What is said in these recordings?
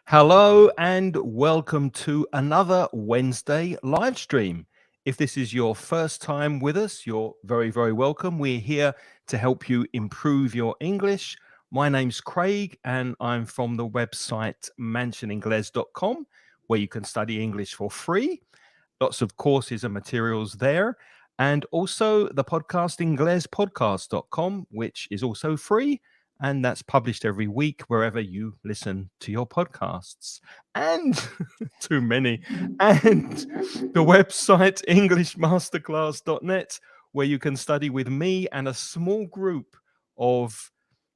Hello and welcome to another Wednesday live stream. If this is your first time with us, you're very, very welcome. We're here to help you improve your English. My name's Craig and I'm from the website mansioningles.com, where you can study English for free. Lots of courses and materials there. And also the podcast inglespodcast.com, which is also free. And that's published every week wherever you listen to your podcasts. And too many. And the website englishmasterclass.net, where you can study with me and a small group of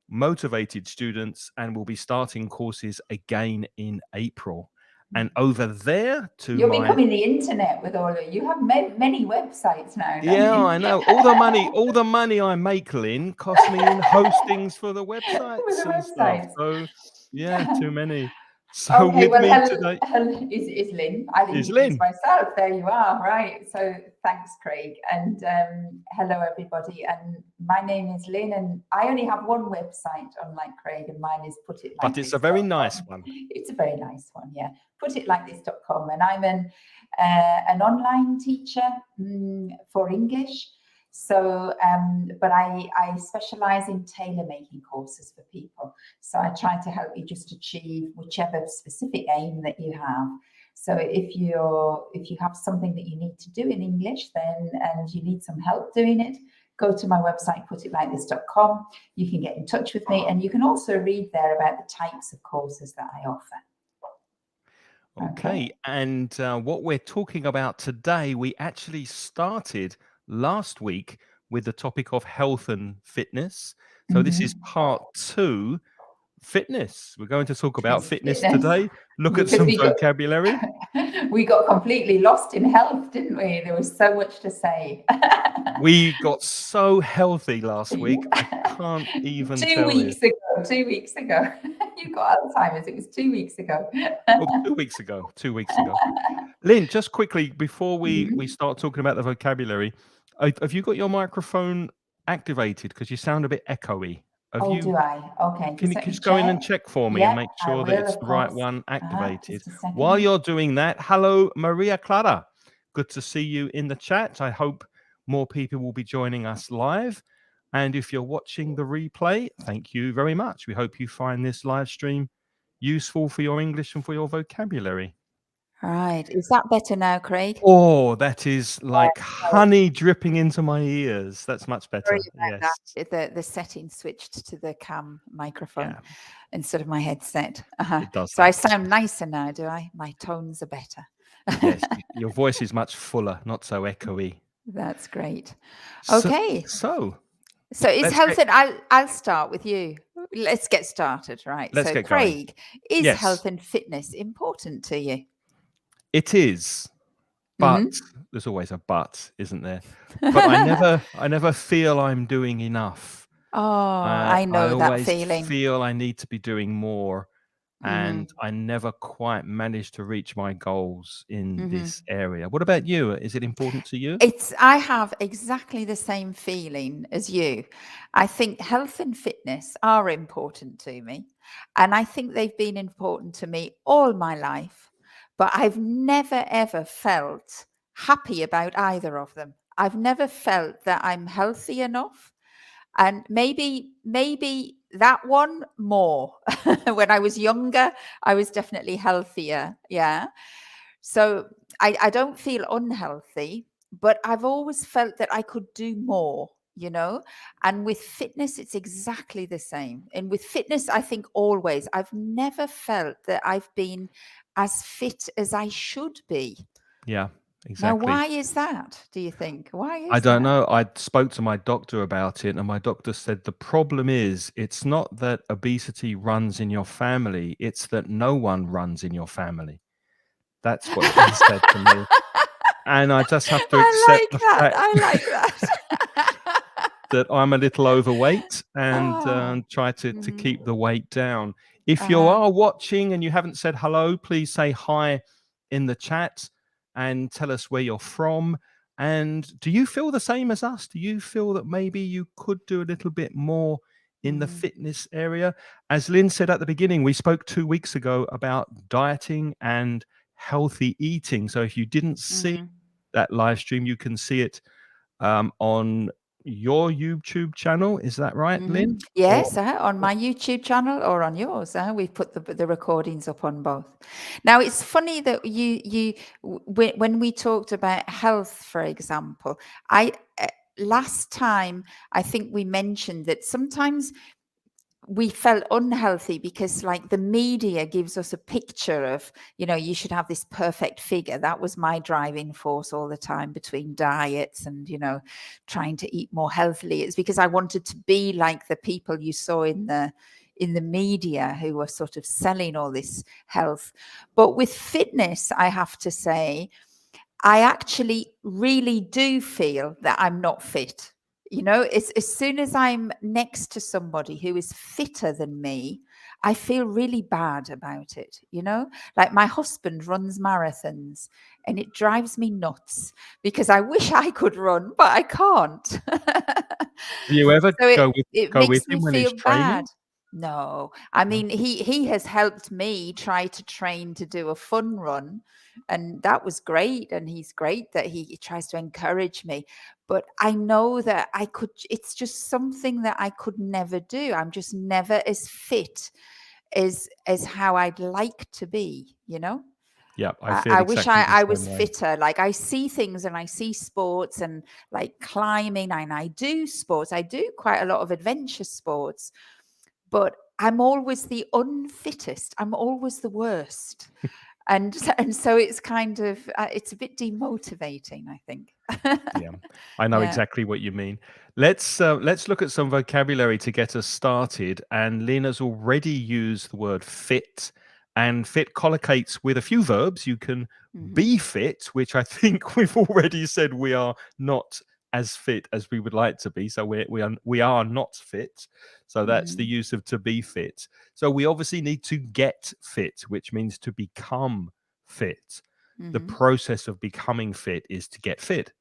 motivated students, and we'll be starting courses again in April. And over there to You're my becoming the internet with all of you. Have many websites now, don't yeah, you? I know. All the money I make, Lynn, costs me in hostings for the With websites the and stuff. websites. So yeah, too many. So Okay, with well, me today is Lynn. I've is introduced Lynn. myself. There you are. Right. So thanks, Craig. And hello, everybody. And my name is Lynn. And I only have one website, unlike Craig, and mine is But it's a very nice one. It's a very nice one. Yeah. Putitlikethis.com. And I'm an online teacher for English. So, but I specialize in tailor making courses for people. So I try to help you just achieve whichever specific aim that you have. So if you have something that you need to do in English, then and you need some help doing it, go to my website, putitlikethis.com. You can get in touch with me, and you can also read there about the types of courses that I offer. Okay. And what we're talking about today, we actually started last week with the topic of health and fitness. So this is part 2, fitness. We're going to talk about fitness today. Look at Because some vocabulary. we got completely lost in health, didn't we? There was so much to say. We got so healthy last week. I can't even tell you. 2 weeks ago. You got Alzheimer's. It was 2 weeks ago. Oh, 2 weeks ago. 2 weeks ago. Lynn, just quickly before we start talking about the vocabulary, have you got your microphone activated? Because you sound a bit echoey. Do I? Okay. Can you just go in and check for me and make I sure that will, it's of the right course. one activated? Just a second. While you're doing that, hello, Maria Clara. Good to see you in the chat. I hope more people will be joining us live. And if you're watching the replay, thank you very much. We hope you find this live stream useful for your English and for your vocabulary. Right. Is that better now, Craig? Oh, that is like honey dripping into my ears. That's much better. Sorry about Yes. that. The setting switched to the cam microphone Yeah, instead of my headset. it does So I that. sound nicer now, do I? My tones are better. Yes, your voice is much fuller, not so echoey. That's great. So, Okay. so So is let's health get- and I'll start with you. Let's get started, right? Let's So get going. Craig, is Yes. health and fitness important to you? it is, but there's always a but, isn't there? But I never feel I'm doing enough. Oh, I know that always feeling. feel I need to be doing more, Mm-hmm. and I never quite manage to reach my goals in this area. What about you? Is it important to you? I have exactly the same feeling as you. I think health and fitness are important to me. And I think they've been important to me all my life. But I've never, ever felt happy about either of them. I've never felt that I'm healthy enough. And maybe that one more. When I was younger, I was definitely healthier. Yeah. So I don't feel unhealthy, but I've always felt that I could do more, you know? And with fitness, it's exactly the same. And with fitness, I think always, I've never felt that I've been as fit as I should be. Yeah, Now, exactly. why is that, do you think? Why is I don't that? know. I spoke to my doctor about it, and my doctor said the problem is it's not that obesity runs in your family, it's that no one runs in your family. That's what he said to me. And I just have to accept the fact I like that. that I'm a little overweight and Oh, try to keep the weight down. If you uh-huh. are watching and you haven't said hello, please say hi in the chat and tell us where you're from. And do you feel the same as us? Do you feel that maybe you could do a little bit more in the fitness area. As Lynne said at the beginning, we spoke 2 weeks ago about dieting and healthy eating. So if you didn't see that live stream, you can see it on your YouTube channel. Is that right, Lynne? Yes, on my YouTube channel or on yours. We've put the recordings up on both. Now, it's funny that when we talked about health, for example, last time I think we mentioned that sometimes we felt unhealthy because like the media gives us a picture of, you should have this perfect figure. That was my driving force all the time between diets and, trying to eat more healthily. It's because I wanted to be like the people you saw in the media who were sort of selling all this health. But with fitness, I have to say, I actually really do feel that I'm not fit. It's as soon as I'm next to somebody who is fitter than me, I feel really bad about it. Like my husband runs marathons and it drives me nuts because I wish I could run, but I can't. Do you ever So it it go with makes him me when he's feel training? bad. No, I No? mean, he has helped me try to train to do a fun run, and that was great. And he's great that he tries to encourage me. But I know that it's just something that I could never do. I'm just never as fit as how I'd like to be, Yeah, I feel I wish exactly the I same was way. fitter. Like I see things and I see sports and like climbing, and I do sports. I do quite a lot of adventure sports, but I'm always the unfittest. I'm always the worst. And so it's kind of it's a bit demotivating, I think. Yeah, I know Yeah. exactly what you mean. Let's look at some vocabulary to get us started. And Lynne has already used the word fit, and fit collocates with a few verbs. You can be fit, which I think we've already said we are not as fit as we would like to be. So we are not fit. So that's the use of to be fit. So we obviously need to get fit, which means to become fit. The process of becoming fit is to get fit.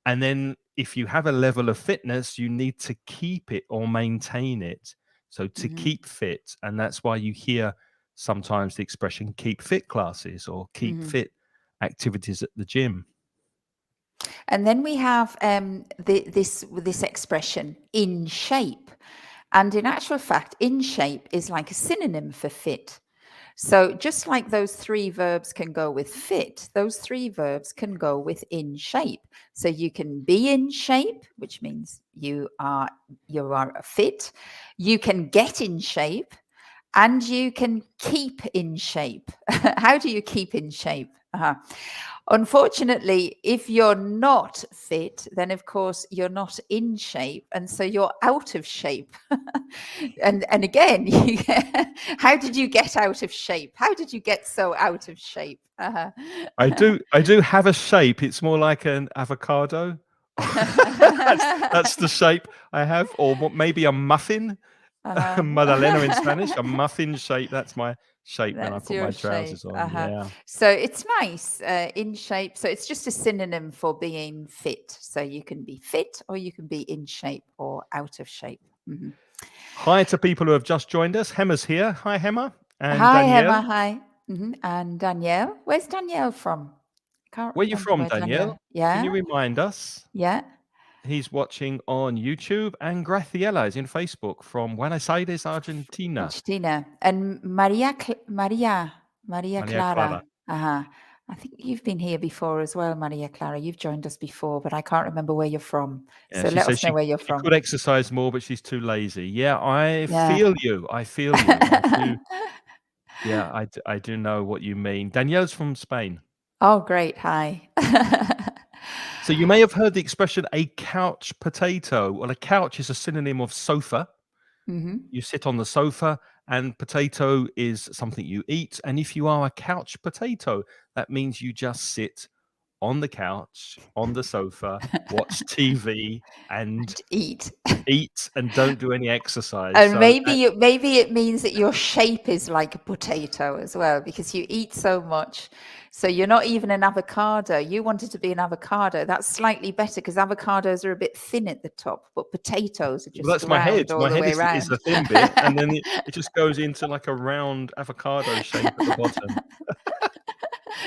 And then if you have a level of fitness, you need to keep it or maintain it. So to keep fit. And that's why you hear sometimes the expression keep fit classes or keep fit activities at the gym. And then we have this expression in shape. And in actual fact, in shape is like a synonym for fit. So just like those three verbs can go with fit, those three verbs can go with in shape. So you can be in shape, which means you are fit. You can get in shape, and you can keep in shape. How do you keep in shape? Unfortunately, if you're not fit, then of course you're not in shape, and so you're out of shape. and again, how did you get out of shape? How did you get so out of shape? I do have a shape. It's more like an avocado. That's the shape I have, or maybe a muffin. Magdalena in Spanish, a muffin shape. That's my shape when I That's put your my shape. trousers on. Yeah. So it's nice, in shape. So it's just a synonym for being fit. So you can be fit, or you can be in shape or out of shape. Hi to people who have just joined us. Hemma's here. Hi, Hemma. And Hi, Danielle. Emma. Hi. And Danielle. Where's Danielle from? Can't Where you remember from, where Danielle? Yeah. Can you remind us? Yeah. He's watching on YouTube, and Graciela is in Facebook from Buenos Aires, Argentina. Argentina. And Maria Maria Clara. Clara. I think you've been here before as well, Maria Clara. You've joined us before, but I can't remember where you're from. Yeah, So she let says us know where you're she from. could exercise more, but she's too lazy. Yeah, I Yeah. feel you. I feel you. I do. Yeah, I do know what you mean. Danielle's from Spain. Oh, great. Hi. So you may have heard the expression a couch potato. Well, a couch is a synonym of sofa. You sit on the sofa, and potato is something you eat. And if you are a couch potato, that means you just sit on the couch, on the sofa, watch TV, and Eat. eat and don't do any exercise. And So maybe it means that your shape is like a potato as well, because you eat so much. So you're not even an avocado. You wanted to be an avocado. That's slightly better because avocados are a bit thin at the top, but potatoes are well, just that's my head. round all My the head way is around. the thin bit, and then it just goes into like a round avocado shape at the bottom.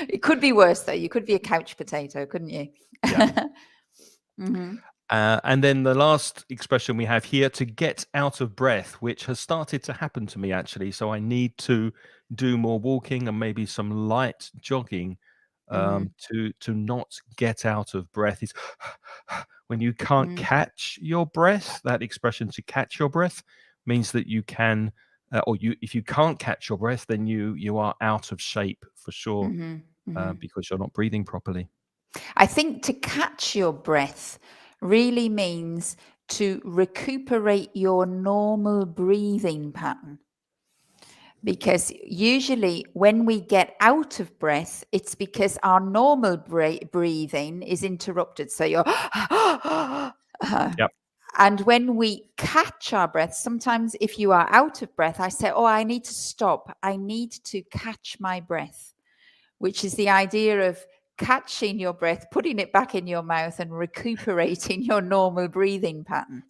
It could be worse though. You could be a couch potato, couldn't you? Yeah. Hmm. And then the last expression we have here, to get out of breath, which has started to happen to me actually. So I need to do more walking and maybe some light jogging to not get out of breath. Is when you can't catch your breath. That expression, to catch your breath, means that you can, if you can't catch your breath, then you are out of shape for sure, because you're not breathing properly. I think to catch your breath really means to recuperate your normal breathing pattern. Because usually when we get out of breath, it's because our normal breathing is interrupted. So you're, Yep. and when we catch our breath, sometimes if you are out of breath, I say, oh, I need to stop. I need to catch my breath, which is the idea of catching your breath, putting it back in your mouth and recuperating your normal breathing pattern.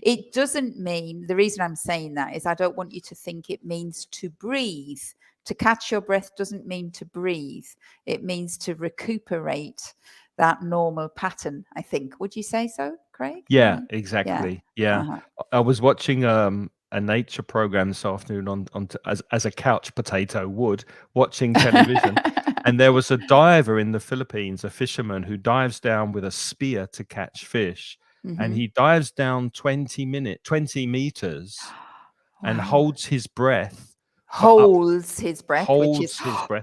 It doesn't mean, the reason I'm saying that is I don't want you to think it means to breathe. To catch your breath doesn't mean to breathe. It means to recuperate that normal pattern, I think. Would you say so, Craig? Yeah, exactly. Yeah. Uh-huh. I was watching a nature program this afternoon as a couch potato would, watching television. And there was a diver in the Philippines, a fisherman who dives down with a spear to catch fish. And he dives down 20 meters and Wow. holds his breath Holds his breath, which is for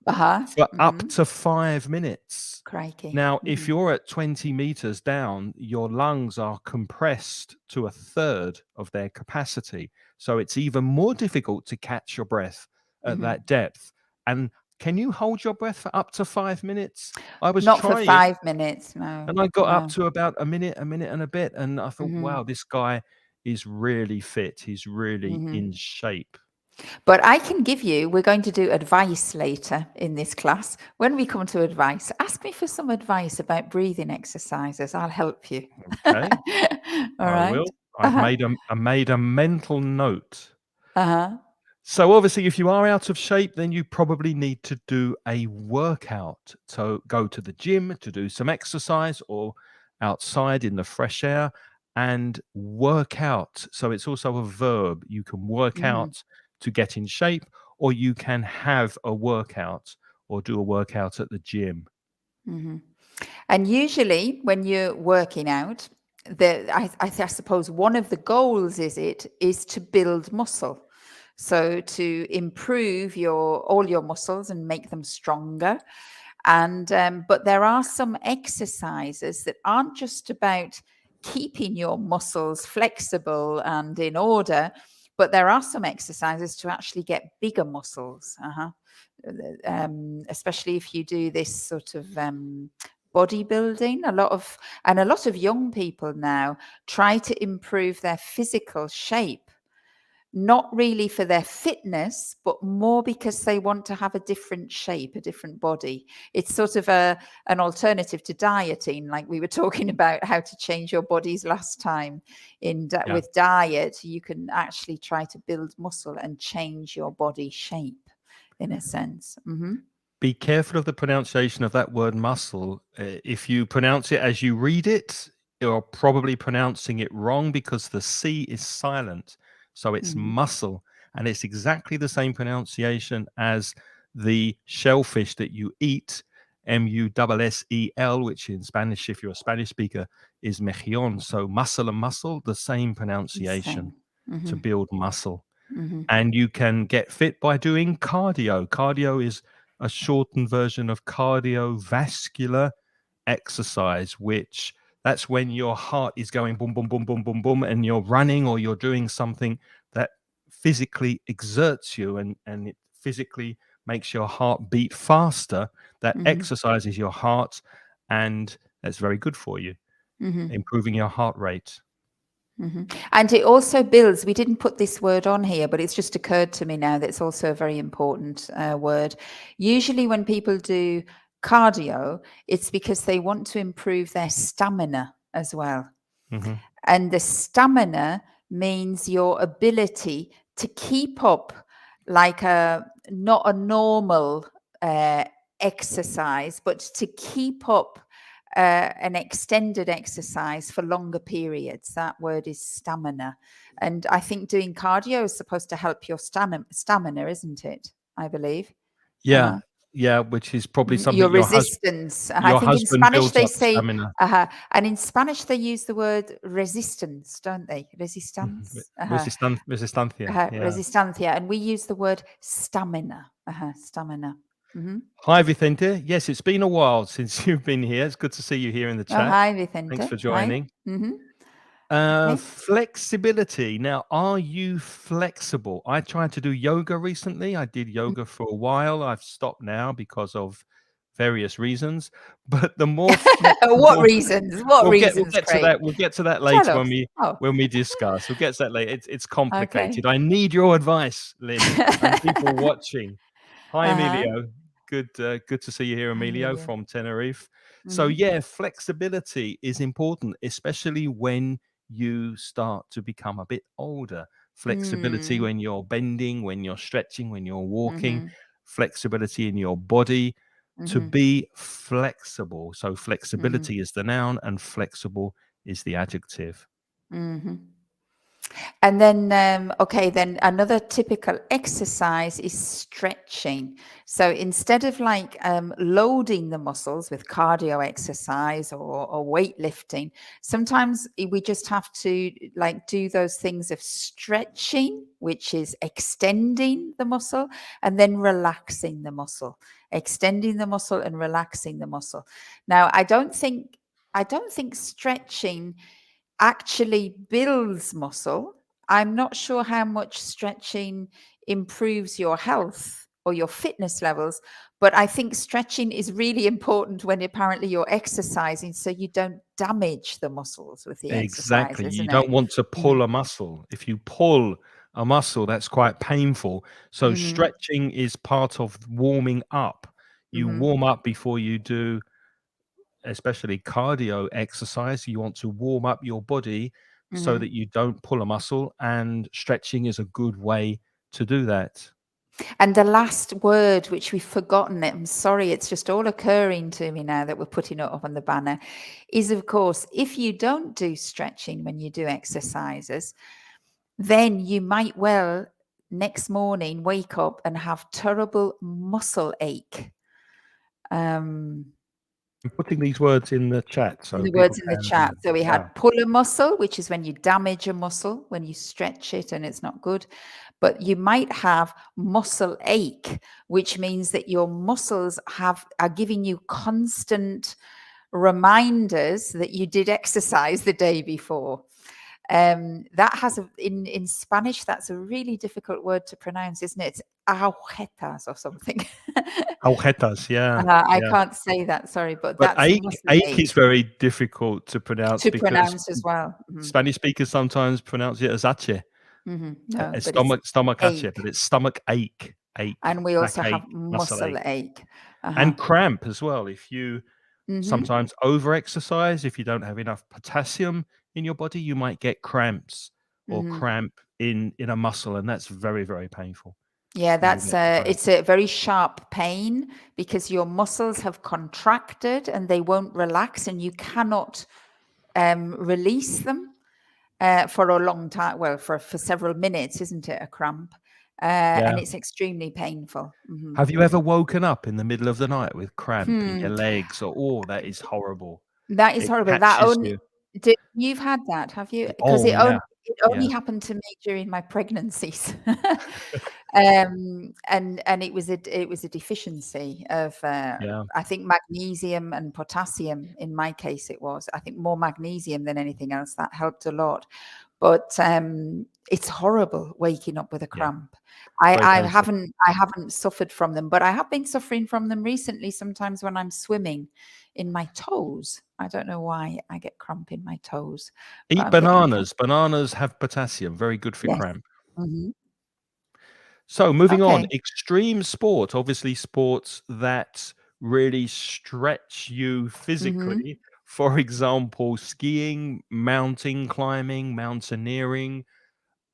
uh-huh. up to 5 minutes. Crikey. Now, if you're at 20 meters down, your lungs are compressed to a third of their capacity. So it's even more difficult to catch your breath at that depth. And can you hold your breath for up to 5 minutes? I was Not for trying, 5 minutes, no. and I got up No. to about a minute and a bit. And I thought, wow, this guy is really fit. He's really in shape. But I can give you, we're going to do advice later in this class. When we come to advice, ask me for some advice about breathing exercises. I'll help you. Okay, All I right. will. I've made a mental note. Uh-huh. So obviously, if you are out of shape, then you probably need to do a workout. So go to the gym to do some exercise, or outside in the fresh air and work out. So it's also a verb. You can work out to get in shape, or you can have a workout or do a workout at the gym. And usually when you're working out, I suppose one of the goals is to build muscle. So to improve all your muscles and make them stronger. And but there are some exercises that aren't just about keeping your muscles flexible and in order, but there are some exercises to actually get bigger muscles. Especially if you do this sort of bodybuilding. A lot of young people now try to improve their physical shape, not really for their fitness, but more because they want to have a different shape, a different body. It's sort of an alternative to dieting, like we were talking about how to change your bodies last time. With diet, you can actually try to build muscle and change your body shape, in a sense. Be careful of the pronunciation of that word muscle. If you pronounce it as you read it, you're probably pronouncing it wrong because the C is silent. So it's muscle. And it's exactly the same pronunciation as the shellfish that you eat, mussel, which in Spanish, if you're a Spanish speaker, is mejillon. So muscle and muscle, the same pronunciation to build muscle. And you can get fit by doing cardio. Cardio is a shortened version of cardiovascular exercise, which that's when your heart is going boom, boom, boom, boom, boom, boom, and you're running or you're doing something that physically exerts you and it physically makes your heart beat faster. That Mhm. exercises your heart, and that's very good for you, Mhm. improving your heart rate. Mhm. And it also builds, we didn't put this word on here, but it's just occurred to me now that it's also a very important word. Usually when people do cardio, it's because they want to improve their stamina as well. Mhm. And the stamina means your ability to keep up like not a normal exercise, but to keep up an extended exercise for longer periods. That word is stamina. And I think doing cardio is supposed to help your stamina, isn't it? I believe. Yeah, yeah, which is probably something Your resistance. I your think in husband Spanish builds they up say, stamina. and in Spanish they use the word resistance, don't they? Mhm. Resistance. Resistancia, yeah. Resistancia. And we use the word stamina. Stamina. Hmm. Hi, Vicente. Yes, it's been a while since you've been here. It's good to see you here in the Oh, chat. hi, Thanks Vicente. for Hi. joining. Hmm. Okay. Flexibility. Now, are you flexible? I tried to do yoga recently. I did yoga for a while. I've stopped now because of various reasons. But the more What flexible, reasons? What we'll reasons, get to Craig? that. We'll get to that Tell later us. Oh, when we discuss. We'll get to that later. It's complicated. okay. I need your advice, Lynn, and people watching. Hi, Uh-huh. Emilio. Good to see you here, Hi, Emilio Amelia. from Tenerife. So Hmm. yeah, flexibility is important, especially when you start to become a bit older. Flexibility Mm. when you're bending, when you're stretching, when you're walking, Hmm. flexibility in your body, to Hmm. be flexible. So Hmm. flexibility is the noun and flexible is the adjective. Hmm. And then, okay, then another typical exercise is stretching. So instead of like loading the muscles with cardio exercise or weightlifting, sometimes we just have to like do those things of stretching, which is extending the muscle and then relaxing the muscle, extending the muscle and relaxing the muscle. Now, I don't think stretching actually builds muscle. I'm not sure how much stretching improves your health or your fitness levels, but I think stretching is really important when apparently you're exercising so you don't damage the muscles with the exercise, Exactly. You isn't it? don't want to pull a muscle. If you pull a muscle, that's quite painful. So Mm-hmm. stretching is part of warming up. You Mm-hmm. warm up before you do, especially cardio exercise. You want to warm up your body so Mm-hmm. that you don't pull a muscle, and stretching is a good way to do that. And the last word, which we've forgotten, I'm sorry, it's just all occurring to me now that we're putting it up on the banner, is of course, if you don't do stretching when you do exercises, then you might well next morning wake up and have terrible muscle ache. Um, I'm putting these words in the chat so the people words in the can, chat. So we had yeah. pull a muscle, which is when you damage a muscle, when you stretch it and it's not good. But you might have muscle ache, which means that your muscles are giving you constant reminders that you did exercise the day before. That has in Spanish, that's a really difficult word to pronounce, isn't it? It's agujetas or something. Agujetas, yeah, I yeah. can't say that, sorry, but But that's muscle ache ache is very difficult to pronounce to because pronounce as well. Mhm, Spanish speakers sometimes pronounce it as ache, mhm. No, but it's stomach ache, but ache. it's stomach ache, And we also have backache, muscle muscle ache, ache. Uh-huh. and cramp as well. If you Mhm, sometimes over exercise, if you don't have enough potassium in your body, you might get cramps or mhm. cramp in a muscle, and that's very, very painful. Yeah, You will get cramp. it's a very sharp pain because your muscles have contracted and they won't relax and you cannot release them for a long time. Well, for several minutes, isn't it? A cramp, Yeah. and it's extremely painful. Mhm. Have you ever woken up in the middle of the night with cramp in Hmm. your legs or, oh, that is horrible. That is It horrible. That catches only you. you've had that, have you? Because Oh, yeah. it only Yeah. happened to me during my pregnancies. And it was a deficiency of Yeah. I think magnesium and potassium. In my case, it was. I think more magnesium than anything else. That helped a lot. but it's horrible waking up with a Yeah. cramp. Very I painful. haven't suffered from them, but I have been suffering from them recently. Sometimes when I'm swimming, in my toes. I don't know why I get cramp in my toes, but Eat I'm getting bananas. Bananas have potassium. Very good for yes. cramp. Mhm. So moving on, Okay. extreme sport, obviously sports that really stretch you Mhm. physically. For example, skiing, mountain climbing, mountaineering.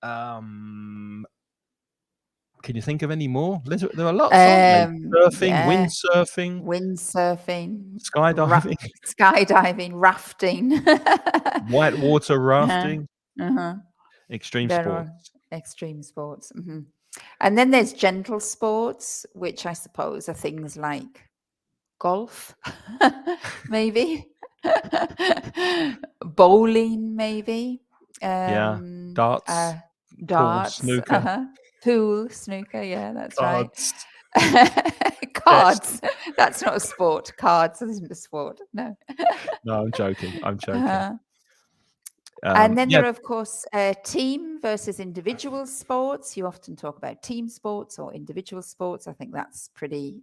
Um, can you think of any more? There are lots, aren't they? Surfing, Yeah, windsurfing, windsurfing, skydiving, skydiving, rafting. whitewater Uh-huh. rafting, Uh-huh. extreme There are sports. extreme sports. Mhm. And then there's gentle sports, which I suppose are things like golf, maybe, bowling, maybe, Yeah. um, Darts, uh, pool, darts, snooker, pool, snooker. Yeah, that's right. cards, chess. Cards. That's not a sport. Cards isn't a sport. No. No, I'm joking. I'm joking. Uh, and then Yeah, there are, of course, team versus individual sports. You often talk about team sports or individual sports. I think that's pretty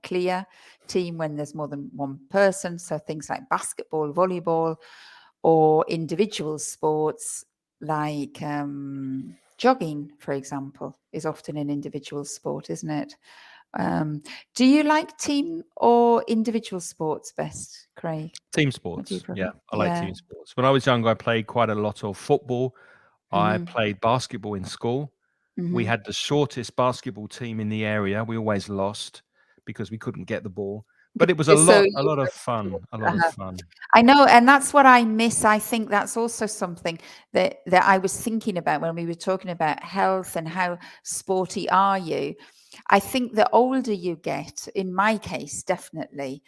clear. Team when there's more than one person. So things like basketball, volleyball, or individual sports like jogging, for example, is often an individual sport, isn't it? Do you like team or individual sports best, Craig? team What do you sports. prefer? Yeah, I like Yeah. team sports. When I was younger, I played quite a lot of football. I Hmm. played basketball in school. We Hmm. had the shortest basketball team in the area. We always lost because we couldn't get the ball. But it was Because so a you lot of were fun. A lot of uh-huh. fun. I know, and that's what I miss. I think that's also something that I was thinking about when we were talking about health and how sporty are you. I think the older you get, in my case, definitely,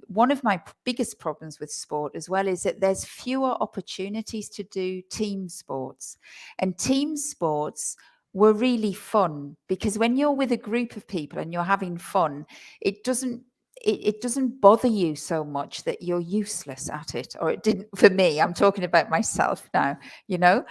one of my biggest problems with sport as well is that there's fewer opportunities to do team sports. And team sports were really fun because when you're with a group of people and you're having fun, it doesn't bother you so much that you're useless at it, or it didn't for me. I'm talking about myself now, you know.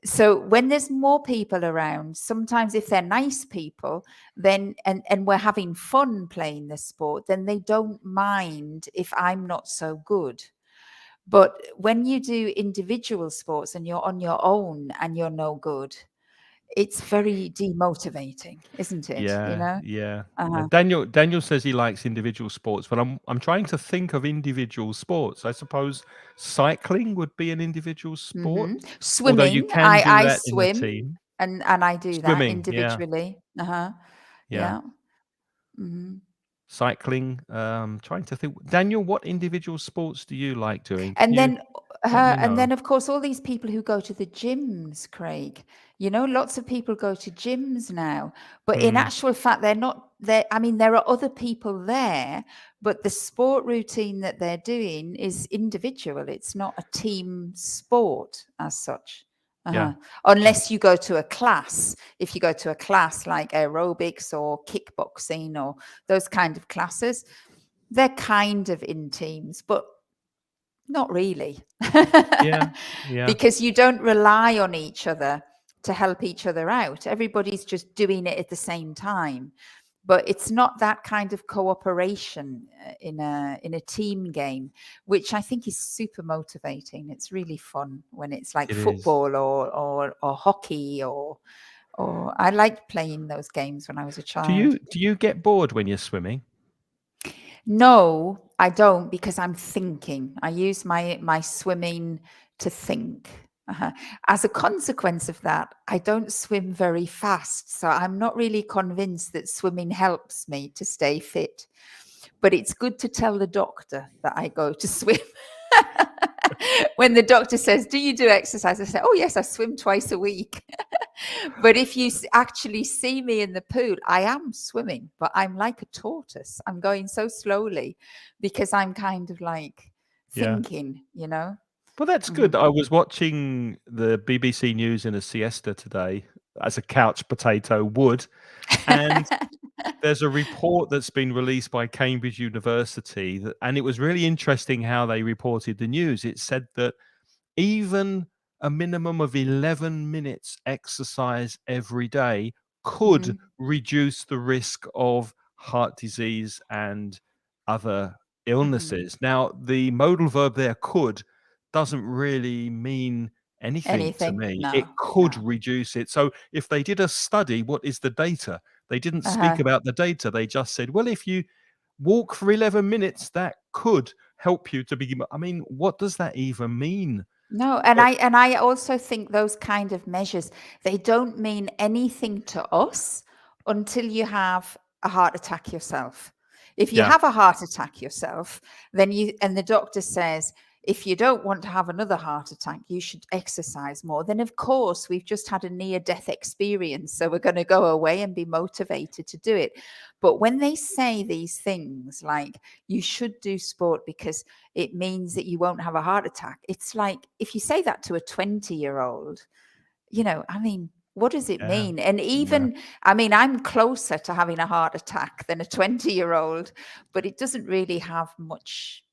So when there's more people around, sometimes if they're nice people, then and we're having fun playing the sport, then they don't mind if I'm not so good. But when you do individual sports and you're on your own and you're no good, it's very demotivating, isn't it? You Yeah, know? yeah. Uh-huh. Daniel says he likes individual sports, but I'm trying to think of individual sports. I suppose cycling would be an individual sport, Mhm. although you Swimming, can do I that in a swim team. and I do that Swimming, yeah, individually. Uh-huh. yeah. Yeah. Mhm. Cycling. Trying to think. Daniel, what individual sports do you like doing? Can And you then let me and know? then of course all these people who go to the gyms, Craig. You know, lots of people go to gyms now, but in Mm, actual fact they're not there. I mean, there are other people there, but the sport routine that they're doing is individual. It's not a team sport as such. yeah, Uh-huh. yeah. Unless you go to a class. If you go to a class like aerobics or kickboxing or those kind of classes, they're kind of in teams, but not really. Yeah, yeah, Because you don't rely on each other to help each other out. Everybody's just doing it at the same time. But it's not that kind of cooperation in a team game, which I think is super motivating. It's really fun when it's like it is. football or hockey or I liked playing those games when I was a child. Do you get bored when you're swimming? No, I don't because I'm thinking. I use my swimming to think. Uh-huh. As a consequence of that, I don't swim very fast. So I'm not really convinced that swimming helps me to stay fit. But it's good to tell the doctor that I go to swim. When the doctor says, "Do you do exercise?" I say, "Oh, yes, I swim twice a week." But if you actually see me in the pool, I am swimming, but I'm like a tortoise. I'm going so slowly because I'm kind of like Yeah. thinking, you know? Well, that's good. Mhm. I was watching the BBC News in a siesta today, as a couch potato would, and there's a report that's been released by Cambridge University and it was really interesting how they reported the news. It said that even a minimum of 11 minutes exercise every day could reduce the risk of heart disease and other illnesses. Now, the modal verb there, could, doesn't really mean anything to Anything? me. It No, could no. reduce it. So if they did a study, what is the data? They didn't speak Uh-huh. about the data. They just said, well, if you walk for 11 minutes, that could help you to be. I mean, what does that even mean? No, and But I also think those kind of measures, they don't mean anything to us until you have a heart attack yourself. If you yeah, have a heart attack yourself, then and the doctor says, if you don't want to have another heart attack, you should exercise more. Then of course we've just had a near-death experience, so we're going to go away and be motivated to do it. But when they say these things like you should do sport because it means that you won't have a heart attack, it's like if you say that to a 20-year-old, I mean, what does it yeah, mean? And yeah, even, I mean, I'm closer to having a heart attack than a 20-year-old, but it doesn't really have much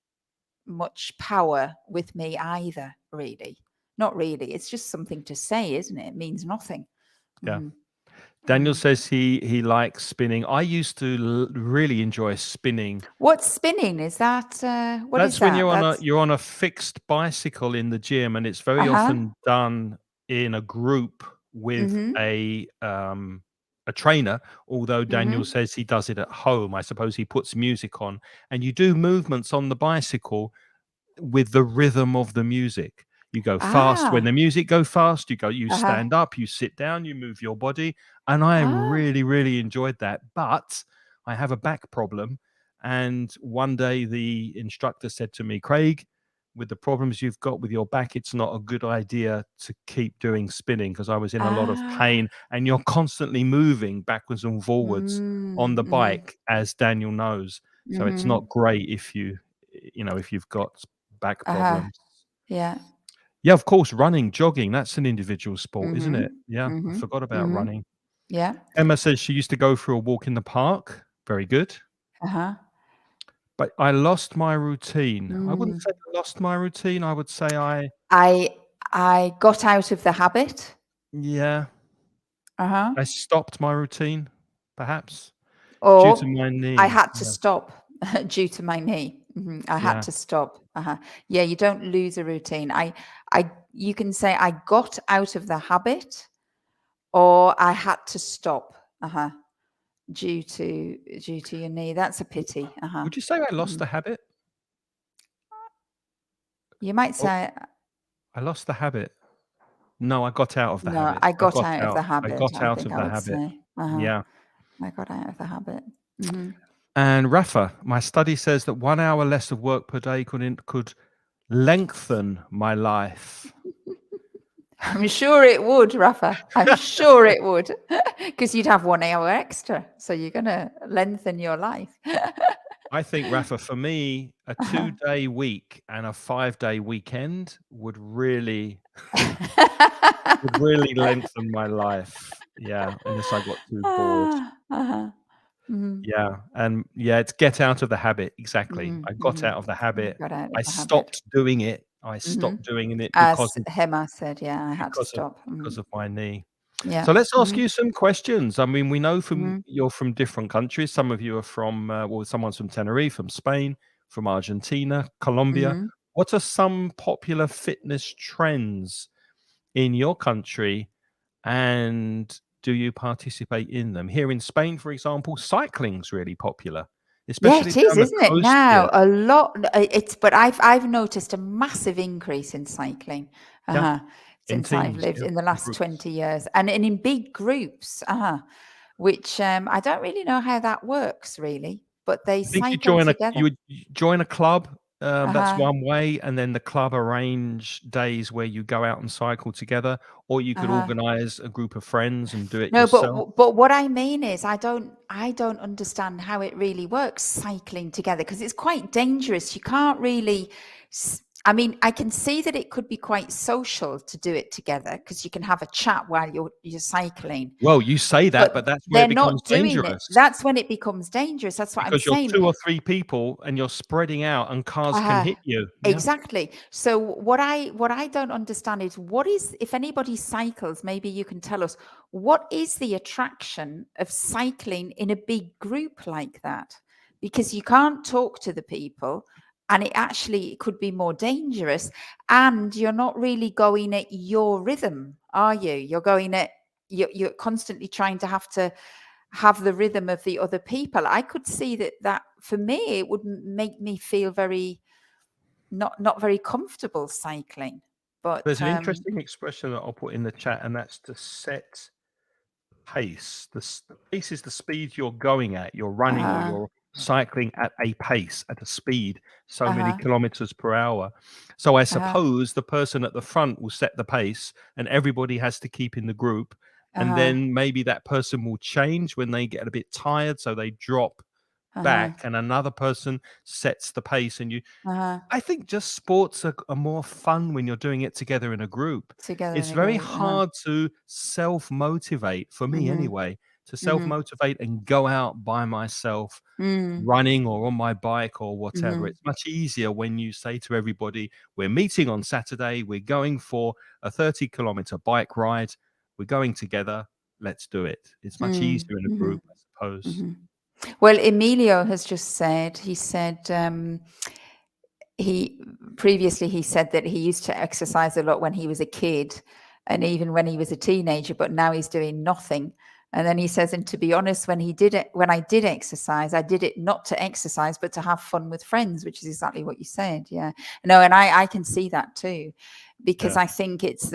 power with me either, really. Not really. It's just something to say, isn't it? It means nothing. yeah. Mhm. Daniel Mhm. says he likes spinning. I used to really enjoy spinning. What's spinning? Is that what is That's when that? That's you're on a fixed bicycle in the gym, and it's very uh-huh. often done in a group with Mhm. a trainer. Although Daniel Mhm. says he does it at home, I suppose he puts music on, and you do movements on the bicycle with the rhythm of the music. You go fast when Ah. the music go fast, you Uh-huh. stand up, you sit down, you move your body. And I Ah. really, really enjoyed that. But I have a back problem. And one day the instructor said to me, Craig, with the problems you've got with your back, it's not a good idea to keep doing spinning, because I was in a lot of Ah. pain and you're constantly moving backwards and forwards on the Mhm. bike, as Daniel knows. So it's not Mhm. great if if you've got back Uh-huh. problems. Yeah. Yeah, of course, running, jogging, that's an individual sport, isn't it? Mhm. Yeah, I Mhm. forgot about Mhm. running. Yeah. Emma says she used to go for a walk in the park. Very good. Uh-huh. But I lost my routine. I wouldn't Mm. say I lost my routine. I would say I I got out of the habit. yeah, Uh-huh. I stopped my routine, perhaps, due to Or my I knee. had to Yeah, stop due to my knee. I had yeah. to stop. Uh-huh. Yeah, you don't lose a routine. You can say I got out of the habit or I had to stop. Uh-huh. Due to your knee. That's a pity. Uh-huh. Would you say I lost Mhm. the habit? You might Oh, say, I lost the habit. No, I got out of the no, habit. I got out of the I habit, got I out think of I the would habit. say. Uh-huh. Yeah. I got out of the habit. Mhm. And Rafa, my study says that 1 hour less of work per day could lengthen my life. I'm sure it would, Rafa. I'm sure it would, because you'd have 1 hour extra. So you're going to lengthen your life. I think, Rafa, for me, a Uh-huh. 2-day week and a 5-day weekend would really lengthen my life. Yeah, unless I got too bored. Uh-huh. Mhm. Yeah, and yeah, it's get out of the habit. Exactly. Mhm. I got Mhm. out of the You habit. got out I of the habit. stopped doing it. I Mhm. stopped doing it As Hema said, yeah, I had to because of stop. because Mhm. of my knee. Yeah. So let's ask Mhm. you some questions. I mean, we know from Mhm. you're from different countries. Some of you are from, well, someone's from Tenerife, from Spain, from Argentina, Colombia. Mhm. What are some popular fitness trends in your country, and do you participate in them? Here in Spain, for example, cycling's really popular, Yeah, especially it is, down the isn't it? coast here. Now a lot. But I've noticed a massive increase in cycling. Yeah, Uh-huh. in Since I've teams, lived yeah, in the in last groups. 20 years, and in big groups. Uh-huh. Which I don't really know how that works really, but they I think cycle together. you join a club. That's Uh-huh. one way, and then the club arrange days where you go out and cycle together, or you could Uh-huh. organize a group of friends and do it No, yourself. but what I mean is I don't understand how it really works cycling together because it's quite dangerous. You can't really I mean, I can see that it could be quite social to do it together because you can have a chat while you're cycling. Well, you say that, but But that's where they're it becomes not doing it. dangerous That's when it becomes dangerous. That's what I'm because you're saying. 2 or 3 people and you're spreading out and cars can hit you. Yeah. Exactly. So what I don't understand is what is, if anybody cycles, maybe you can tell us, what is the attraction of cycling in a big group like that? Because you can't talk to the people and it actually could be more dangerous, and you're not really going at your rhythm, are you? You're going at, you're constantly trying to have the rhythm of the other people. I could see that for me it would make me feel very not very comfortable cycling. But There's an interesting expression that I'll put in the chat, and that's to set pace. The pace is the speed you're going at. You're running or you're cycling at a pace, at a speed, so many kilometers per hour. So I suppose the person at the front will set the pace and everybody has to keep in the group. And then maybe that person will change when they get a bit tired. So they drop back and another person sets the pace. And I think just sports are more fun when you're doing it together in a group. together It's in a very group. hard to self-motivate, for me anyway, to Mhm. self-motivate and go out by myself Mm. running or on my bike or whatever. Mhm. It's much easier when you say to everybody, we're meeting on Saturday, we're going for a 30-kilometer bike ride, we're going together, let's do it. It's much easier in a group, I suppose. Well, Emilio has just said, he said, he said that he used to exercise a lot when he was a kid and even when he was a teenager, but now he's doing nothing. And then he says, and to be honest, when I did exercise, I did it not to exercise, but to have fun with friends, which is exactly what you said. Yeah. No, and I can see that too, because Yeah. I think it's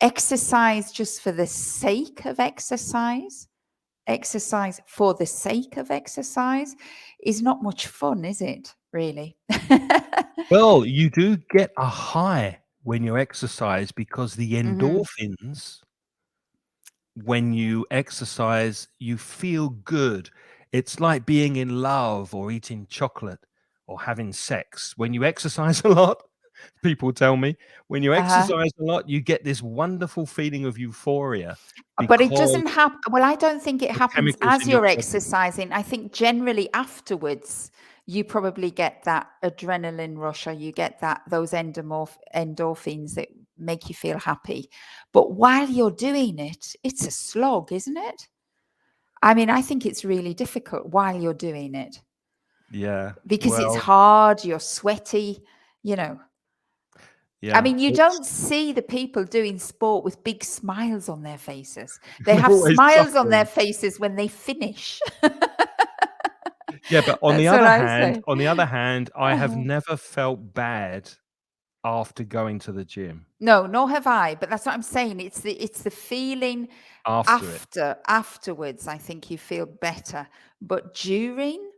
exercise just for the sake of exercise for the sake of exercise is not much fun, is it, really? Well, you do get a high when you exercise because the Mhm. endorphins, when you exercise, you feel good. It's like being in love or eating chocolate or having sex. When you exercise a lot, people tell me, when you Uh-huh. exercise a lot, you get this wonderful feeling of euphoria But it because doesn't happen. Well, I don't think it the happens chemicals as in your you're body. exercising. I think generally afterwards, you probably get that adrenaline rush, or you get those endorphins that make you feel happy. But while you're doing it, it's a slog, isn't it? I mean, I think it's really difficult while you're doing it Yeah. because it's Well, hard, you're sweaty, you know. I yeah. mean, you It's don't see the people doing sport with big smiles on their faces. They they're have always smiles on their suffering. faces when they finish. Yeah, but That's what I say. on the other hand, I have Uh-huh. never felt bad after going to the gym. No, nor have I, but that's what I'm saying. It's the feeling After it. afterwards, I think you feel better. But during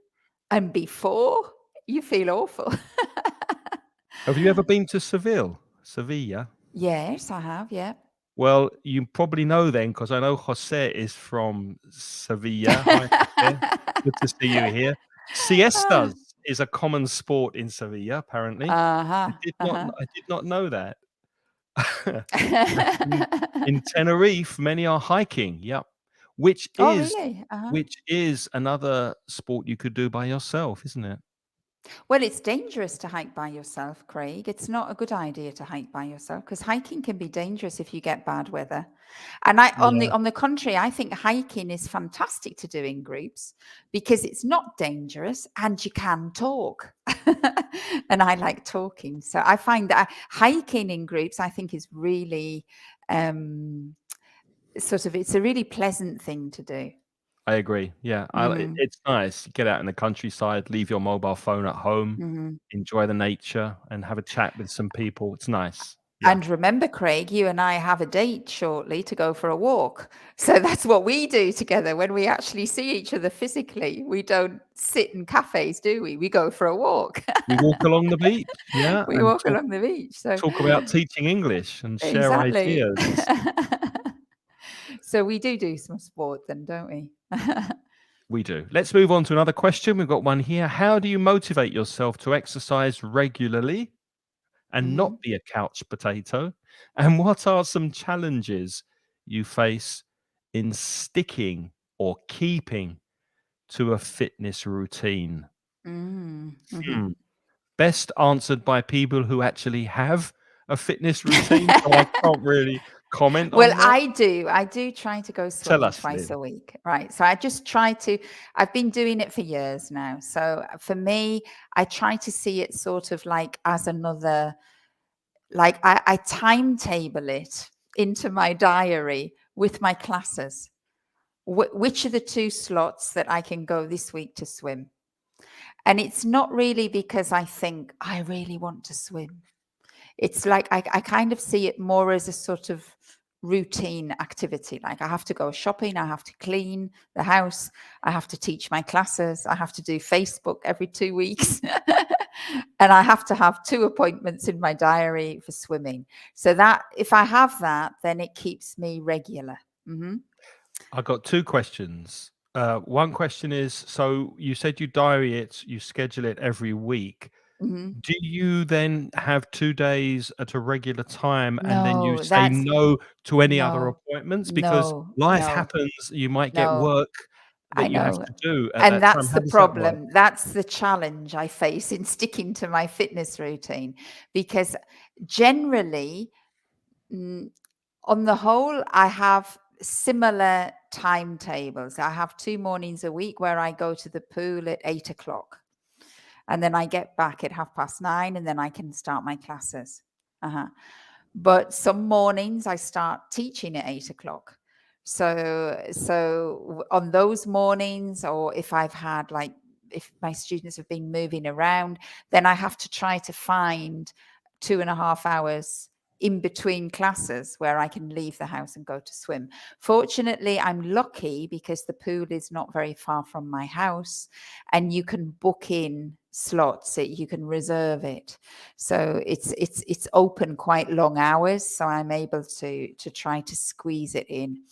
and before, you feel awful. Have you ever been to Seville? Sevilla? Yes, I have, yeah. Well, you probably know then, because I know Jose is from Sevilla. Hi, Jose. Good to see you here. Ah, Siestas is a common sport in Sevilla, apparently. uh-huh, uh-huh. I did not know that. And in Tenerife, many are hiking. Yep. Which Oh, is really? Uh-huh. which is another sport you could do by yourself, isn't it? Well, it's dangerous to hike by yourself, Craig. It's not a good idea to hike by yourself because hiking can be dangerous if you get bad weather. And Yeah, on the contrary, I think hiking is fantastic to do in groups because it's not dangerous and you can talk. And I like talking. So I find that hiking in groups, I think, is really um it's a really pleasant thing to do. I agree. Yeah, Hmm. it's nice. Get out in the countryside, leave your mobile phone at home, Hmm. enjoy the nature, and have a chat with some people. It's nice. Yeah. And remember, Craig, you and I have a date shortly to go for a walk. So that's what we do together when we actually see each other physically. We don't sit in cafes, do we? We go for a walk. We walk along the beach, yeah, We and walk along the beach. So talk about teaching English and share exactly. ideas. So we do some sport then, don't we? We do. Let's move on to another question. We've got one here. How do you motivate yourself to exercise regularly and Mhm. not be a couch potato? And what are some challenges you face in sticking or keeping to a fitness routine? Mm, mhm. Hmm. Best answered by people who actually have a fitness routine, so I can't really comment Well, on that. I do try to go Tell swimming us, twice Lynn. a week, right? So I just try to, I've been doing it for years now. So for me, I try to see it sort of like as another, like I timetable it into my diary with my classes. Which are the 2 slots that I can go this week to swim? And it's not really because I think I really want to swim. It's like I kind of see it more as a sort of routine activity. Like I have to go shopping, I have to clean the house, I have to teach my classes, I have to do Facebook every 2 weeks. And I have to have 2 appointments in my diary for swimming. So that if I have that, then it keeps me regular. Hmm. I got 2 questions. One question is, so you said you diary it, you schedule it every week. Hmm. Do you then have 2 days at a regular time and then you No, say that's no to any other no, appointments? Because no, life no, happens, you might get no. work I that you have know. to do at And that time. that's How the does that work? problem. That's the challenge I face in sticking to my fitness routine because generally, mm, on the whole, I have similar timetables. I have 2 mornings a week where I go to the pool at 8 o'clock and then I get back at 9:30 and then I can start my classes. Uh-huh. But some mornings I start teaching at 8 o'clock. So on those mornings, or if I've had like, if my students have been moving around, then I have to try to find 2.5 hours in between classes where I can leave the house and go to swim. Fortunately, I'm lucky because the pool is not very far from my house and you can book in slots, you can reserve it. So it's open quite long hours, so I'm able to try to squeeze it in.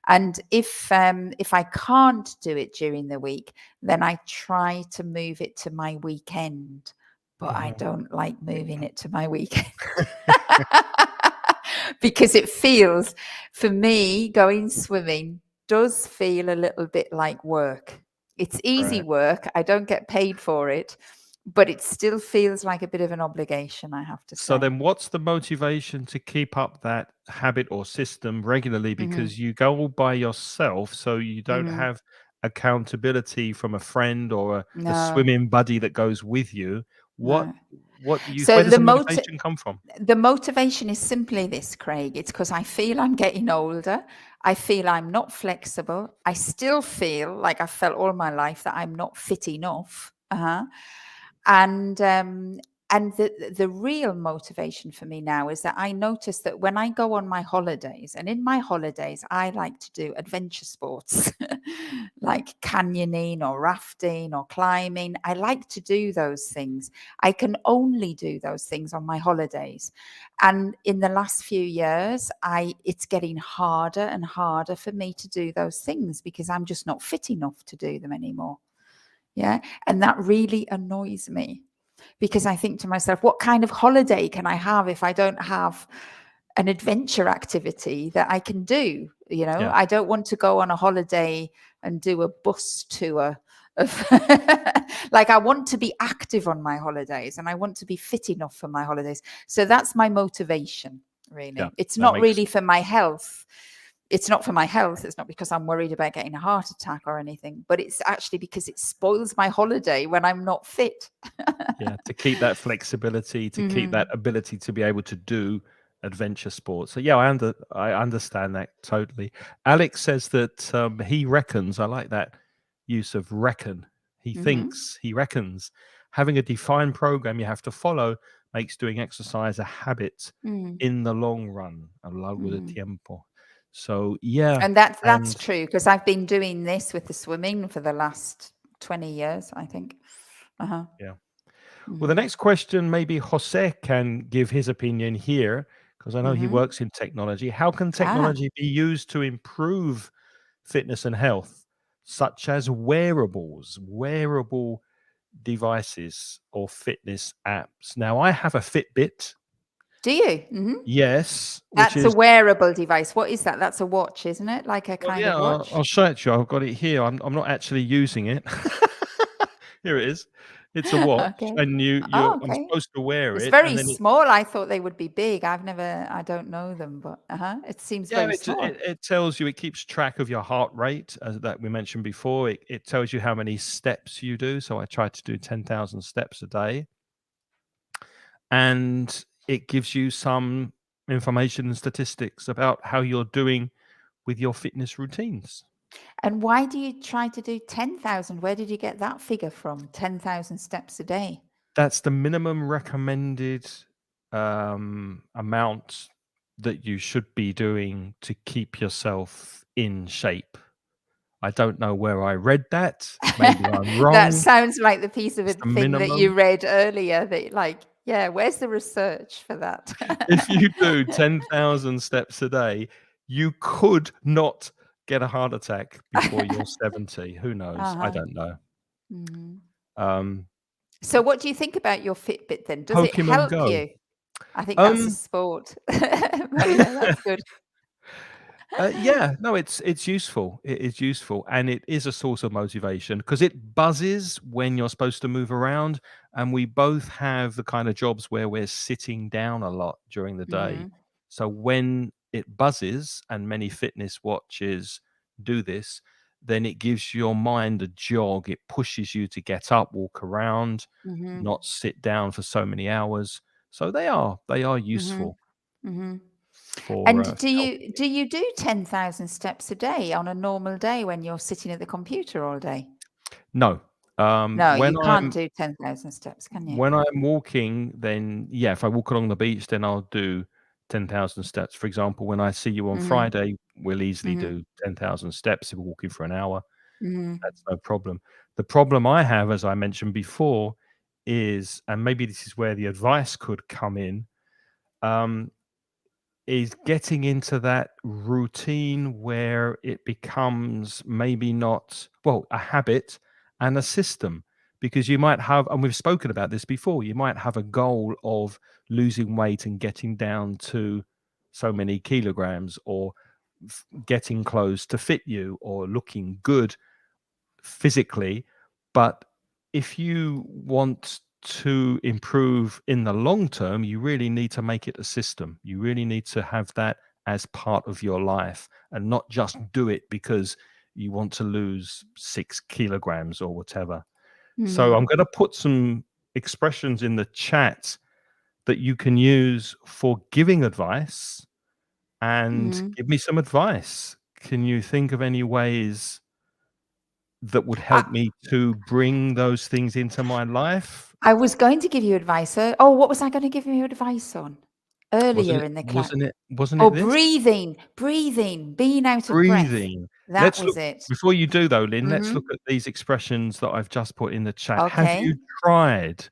And if I can't do it during the week, then I try to move it to my weekend. But I Mhm. don't like moving it to my weekend. Because it feels, for me, going swimming does feel a little bit like work. It's easy Right. work. I don't get paid for it, but it still feels like a bit of an obligation, I have to So say. then what's the motivation to keep up that habit or system regularly? Hmm. Because you go all by yourself, so you don't Hmm. have accountability from a friend or a No, swimming buddy that goes with you. What no. what you So where does the motivation come from? the motivation is simply this, Craig. It's because I feel I'm getting older. I feel I'm not flexible. I still feel like I've felt all my life that I'm not fit enough. And the real motivation for me now is that I notice that when I go on my holidays, and in my holidays, I like to do adventure sports like canyoning or rafting or climbing. I like to do those things. I can only do those things on my holidays. And in the last few years, it's getting harder and harder for me to do those things because I'm just not fit enough to do them anymore. Yeah. And that really annoys me because I think to myself, what kind of holiday can I have if I don't have an adventure activity that I can do? You know, Yeah. I don't want to go on a holiday and do a bus tour of like, I want to be active on my holidays and I want to be fit enough for my holidays. So that's my motivation, Yeah. really. It's That not makes really for my health. It's not for my health. It's not because I'm worried about getting a heart attack or anything, but it's actually because it spoils my holiday when I'm not fit. yeah, to keep that flexibility, to keep that Hmm. ability to be able to do adventure sports. So yeah, I understand that totally. Alex says that he reckons, I like that use of reckon. He Hmm. thinks, he reckons having a defined program you have to follow makes doing exercise a habit Mm. in the long run, a lo largo de Mm. tiempo. So yeah, And that's and true because I've been doing this with the swimming for the last 20 years, I think. Uh-huh. yeah. Well, the Hmm. next question, maybe Jose can give his opinion here, because I know he Hmm. works in technology. How can Ah. technology be used to improve fitness and health? such as wearable devices or fitness apps. Now, I have a Fitbit, Do you? Hmm. yes, which That's a is, wearable device. What is that? That's a watch, isn't it? Like a well, kind yeah, of watch? I'll show it to you. I've got it here. I'm not actually using it. Here it is. It's a watch, Okay. and Oh, I'm okay. supposed to wear It's it, very and then it, small. I thought they would be big. I don't know them, but it seems yeah, very small. it tells you, it keeps track of your heart rate, as that we mentioned before. It tells you how many steps you do. So I try to do 10,000 steps a day, and it gives you some information and statistics about how you're doing with your fitness routines. And why do you try to do 10,000? Where did you get that figure from? 10,000 steps a day. That's the minimum recommended amount that you should be doing to keep yourself in shape. I don't know where I read that. Maybe I'm That wrong. sounds like the piece of a It's the thing that you minimum. read earlier that like, yeah, where's the research for that? If you do 10,000 steps a day, you could not get a heart attack before you're 70. Who knows? I Uh-huh. don't know. Mhm. Um, So what do you think about your Fitbit then? Does it Pokemon help Go. you? I think that's a Um, sport. But yeah, that's good. yeah, no, it's useful. It is useful, and it is a source of motivation because it buzzes when you're supposed to move around, and we both have the kind of jobs where we're sitting down a lot during the day. Mhm. So when it buzzes, and many fitness watches do this, then it gives your mind a jog. It pushes you to get up, walk around, Mhm. not sit down for so many hours. So they are Mhm. useful Mhm. for And self. do you do 10,000 steps a day on a normal day when you're sitting at the computer all day? No. No, you can't do 10,000 steps, can you? When I'm walking, then yeah, if I walk along the beach, then I'll do 10,000 steps. For example, when I see you on Mhm. Friday, we'll easily Mhm. do 10,000 steps if we're walking for an hour. Mhm. That's no problem. The problem I have, as I mentioned before, is, and maybe this is where the advice could come in, um, is getting into that routine where it becomes maybe not, well, a habit and a system. Because you might have, and we've spoken about this before, you might have a goal of losing weight and getting down to so many kilograms, or getting clothes to fit you, or looking good physically. But if you want to improve in the long term, you really need to make it a system. You really need to have that as part of your life, and not just do it because you want to lose 6 kilograms or whatever. So Mhm. I'm going to put some expressions in the chat that you can use for giving advice, and Mhm. give me some advice. Can you think of any ways that would I help me to bring those things into my life? I was going to give you advice. Oh, what was I going to give you advice on Wasn't earlier it in the class? wasn't it wasn't Oh, it this? breathing, being out of breath. Breathing. That Let's was look, it. before you do though, Lynn, let's Mhm. look at these expressions that I've just put in the chat. Have Okay. you tried?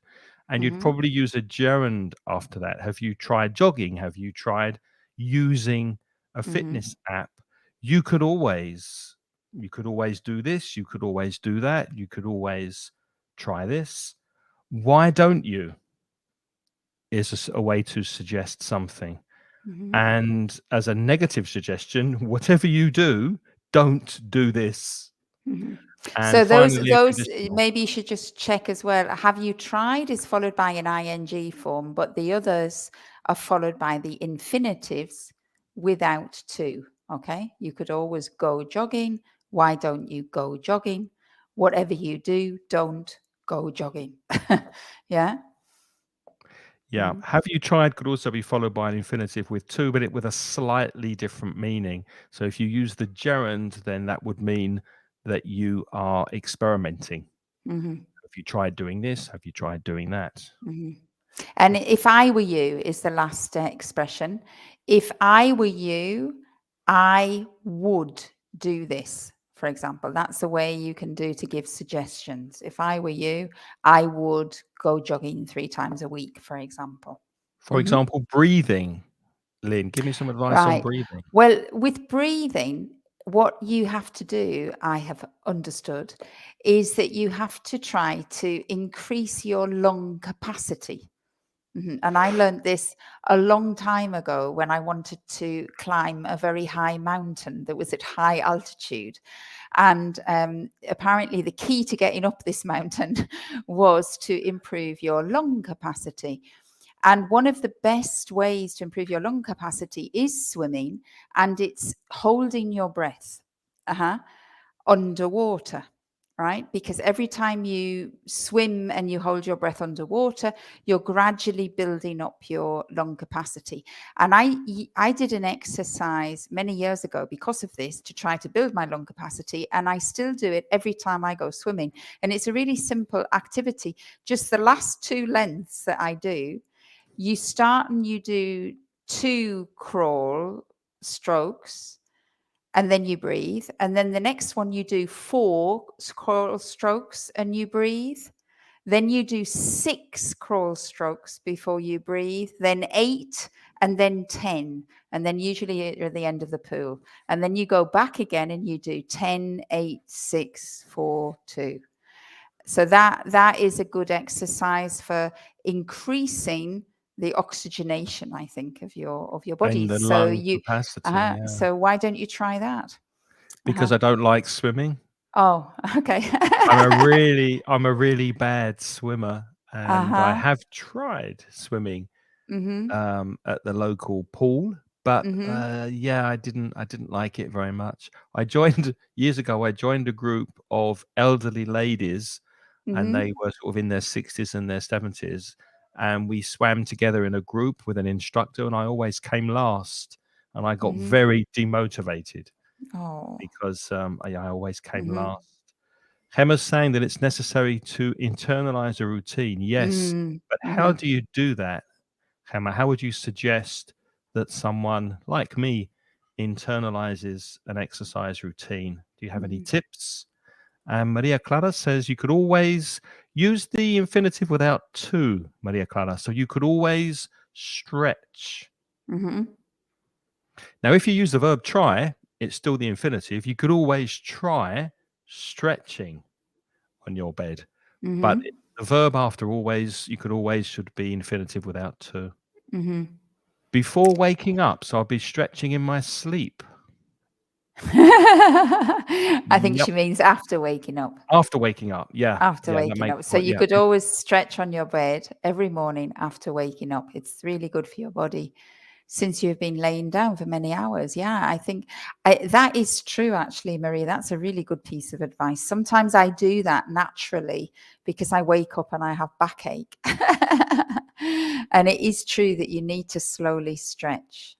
And you'd Mhm. probably use a gerund after that. Have you tried jogging? Have you tried using a Mhm. fitness app? You could always you could always do this, you could always do that, you could always try this. Why don't you? Is a way to suggest something. Mhm. And as a negative suggestion, whatever you do, don't do this. Mhm. And So those finally, a those conditional. maybe you should just check as well. Have you tried is followed by an ing form, but the others are followed by the infinitives without to. Okay, you could always go jogging. Why don't you go jogging? Whatever you do, don't go jogging. Yeah. Yeah. Mhm. Have you tried could also be followed by an infinitive with to, but it with a slightly different meaning. So if you use the gerund, then that would mean that you are experimenting. Mhm. Have you tried doing this? Have you tried doing that? Mhm. And if I were you is the last expression. If I were you, I would do this. For example, that's the way you can do to give suggestions. If I were you, I would go jogging 3 times a week, for example. For Mhm. example, breathing. Lynn, give me some advice on Right. breathing. Well, with breathing, what you have to do, I have understood, is that you have to try to increase your lung capacity. And I learned this a long time ago when I wanted to climb a very high mountain that was at high altitude. And apparently the key to getting up this mountain was to improve your lung capacity. And one of the best ways to improve your lung capacity is swimming, and it's holding your breath underwater. Right? Because every time you swim and you hold your breath underwater, you're gradually building up your lung capacity. And I did an exercise many years ago because of this to try to build my lung capacity. And I still do it every time I go swimming. And it's a really simple activity. Just the last 2 lengths that I do, you start and you do 2 crawl strokes, and then you breathe. And then the next one, you do 4 crawl strokes and you breathe. Then you do 6 crawl strokes before you breathe, then 8, and then 10. And then usually at the end of the pool. And then you go back again and you do 10, 8, 6, 4, 2. So that is a good exercise for increasing the oxygenation, I think, of your body. And the So lung capacity, yeah. so why don't you try that? Because I don't like swimming. Oh, okay. I'm a really bad swimmer, and I have tried swimming at the local pool, but yeah, I didn't like it very much. Years ago, I joined a group of elderly ladies, and they were sort of in their 60s and their 70s, and we swam together in a group with an instructor, and I always came last, and I got very demotivated because I always came last. Hemma's saying that it's necessary to internalize a routine. Yes, but how do you do that, Hemma? How would you suggest that someone like me internalizes an exercise routine? Do you have any tips? And Maria Clara says you could always use the infinitive without to, Maria Clara. So you could always stretch. Now, if you use the verb try, it's still the infinitive. You could always try stretching on your bed. But the verb after always, you could always should be infinitive without to. Before waking up, so I'll be stretching in my sleep. I think she means after waking up. After waking up, yeah. After waking up. So you could always stretch on your bed every morning after waking up. It's really good for your body since you've been laying down for many hours. Yeah, I think that is true, actually, Marie. That's a really good piece of advice. Sometimes I do that naturally because I wake up and I have backache. And it is true that you need to slowly stretch.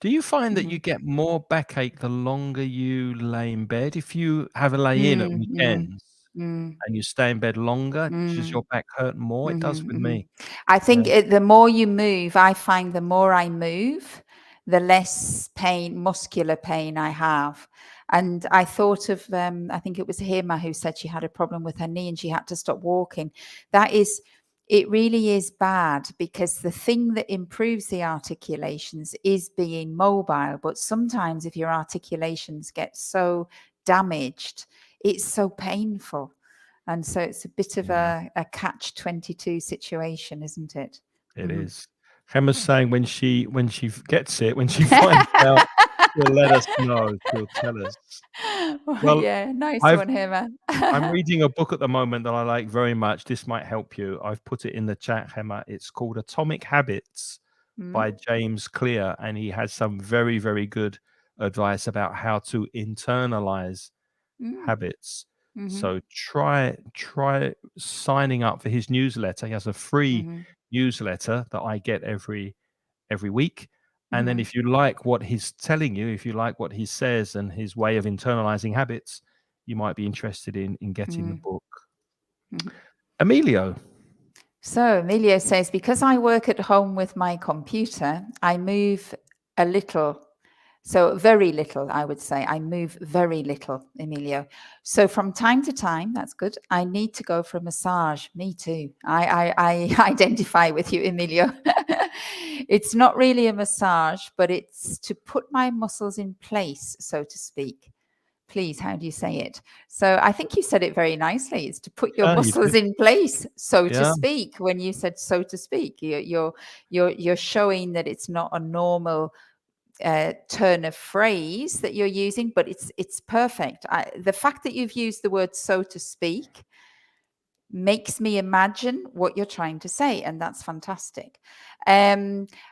Do you find that you get more backache the longer you lay in bed? If you have a lay in at weekends and you stay in bed longer, does your back hurt more? It does with me. I think the more you move, I find the more I move, the less pain, muscular pain I have. And I thought of, I think it was Hema who said she had a problem with her knee and she had to stop walking. It really is bad because the thing that improves the articulations is being mobile. But sometimes if your articulations get so damaged, it's so painful. And so it's a bit of a catch-22 situation, isn't it? It is. Hemma's saying when she gets it, when she finds out, she'll let us know. She'll tell us. Well, yeah, nice one, Hema. I'm reading a book at the moment that I like very much. This might help you. I've put it in the chat, Hema. It's called Atomic Habits by James Clear, and he has some very, very good advice about how to internalize habits. So try signing up for his newsletter. He has a free newsletter that I get every week. And then if you like what he's telling you, if you like what he says and his way of internalizing habits, you might be interested in getting the book. Emilio. So Emilio says, because I work at home with my computer, I move a little. So very little, I would say. I move very little, Emilio. So from time to time, that's good, I need to go for a massage. Me too. I identify with you, Emilio. It's not really a massage, but it's to put my muscles in place, so to speak. Please, how do you say it? So I think you said it very nicely. It's to put your Yeah, you muscles did. in place, so to Yeah. speak. When you said so to speak, you're showing that it's not a normal turn of phrase that you're using, but it's perfect. The fact that you've used the word so to speak makes me imagine what you're trying to say, and that's fantastic.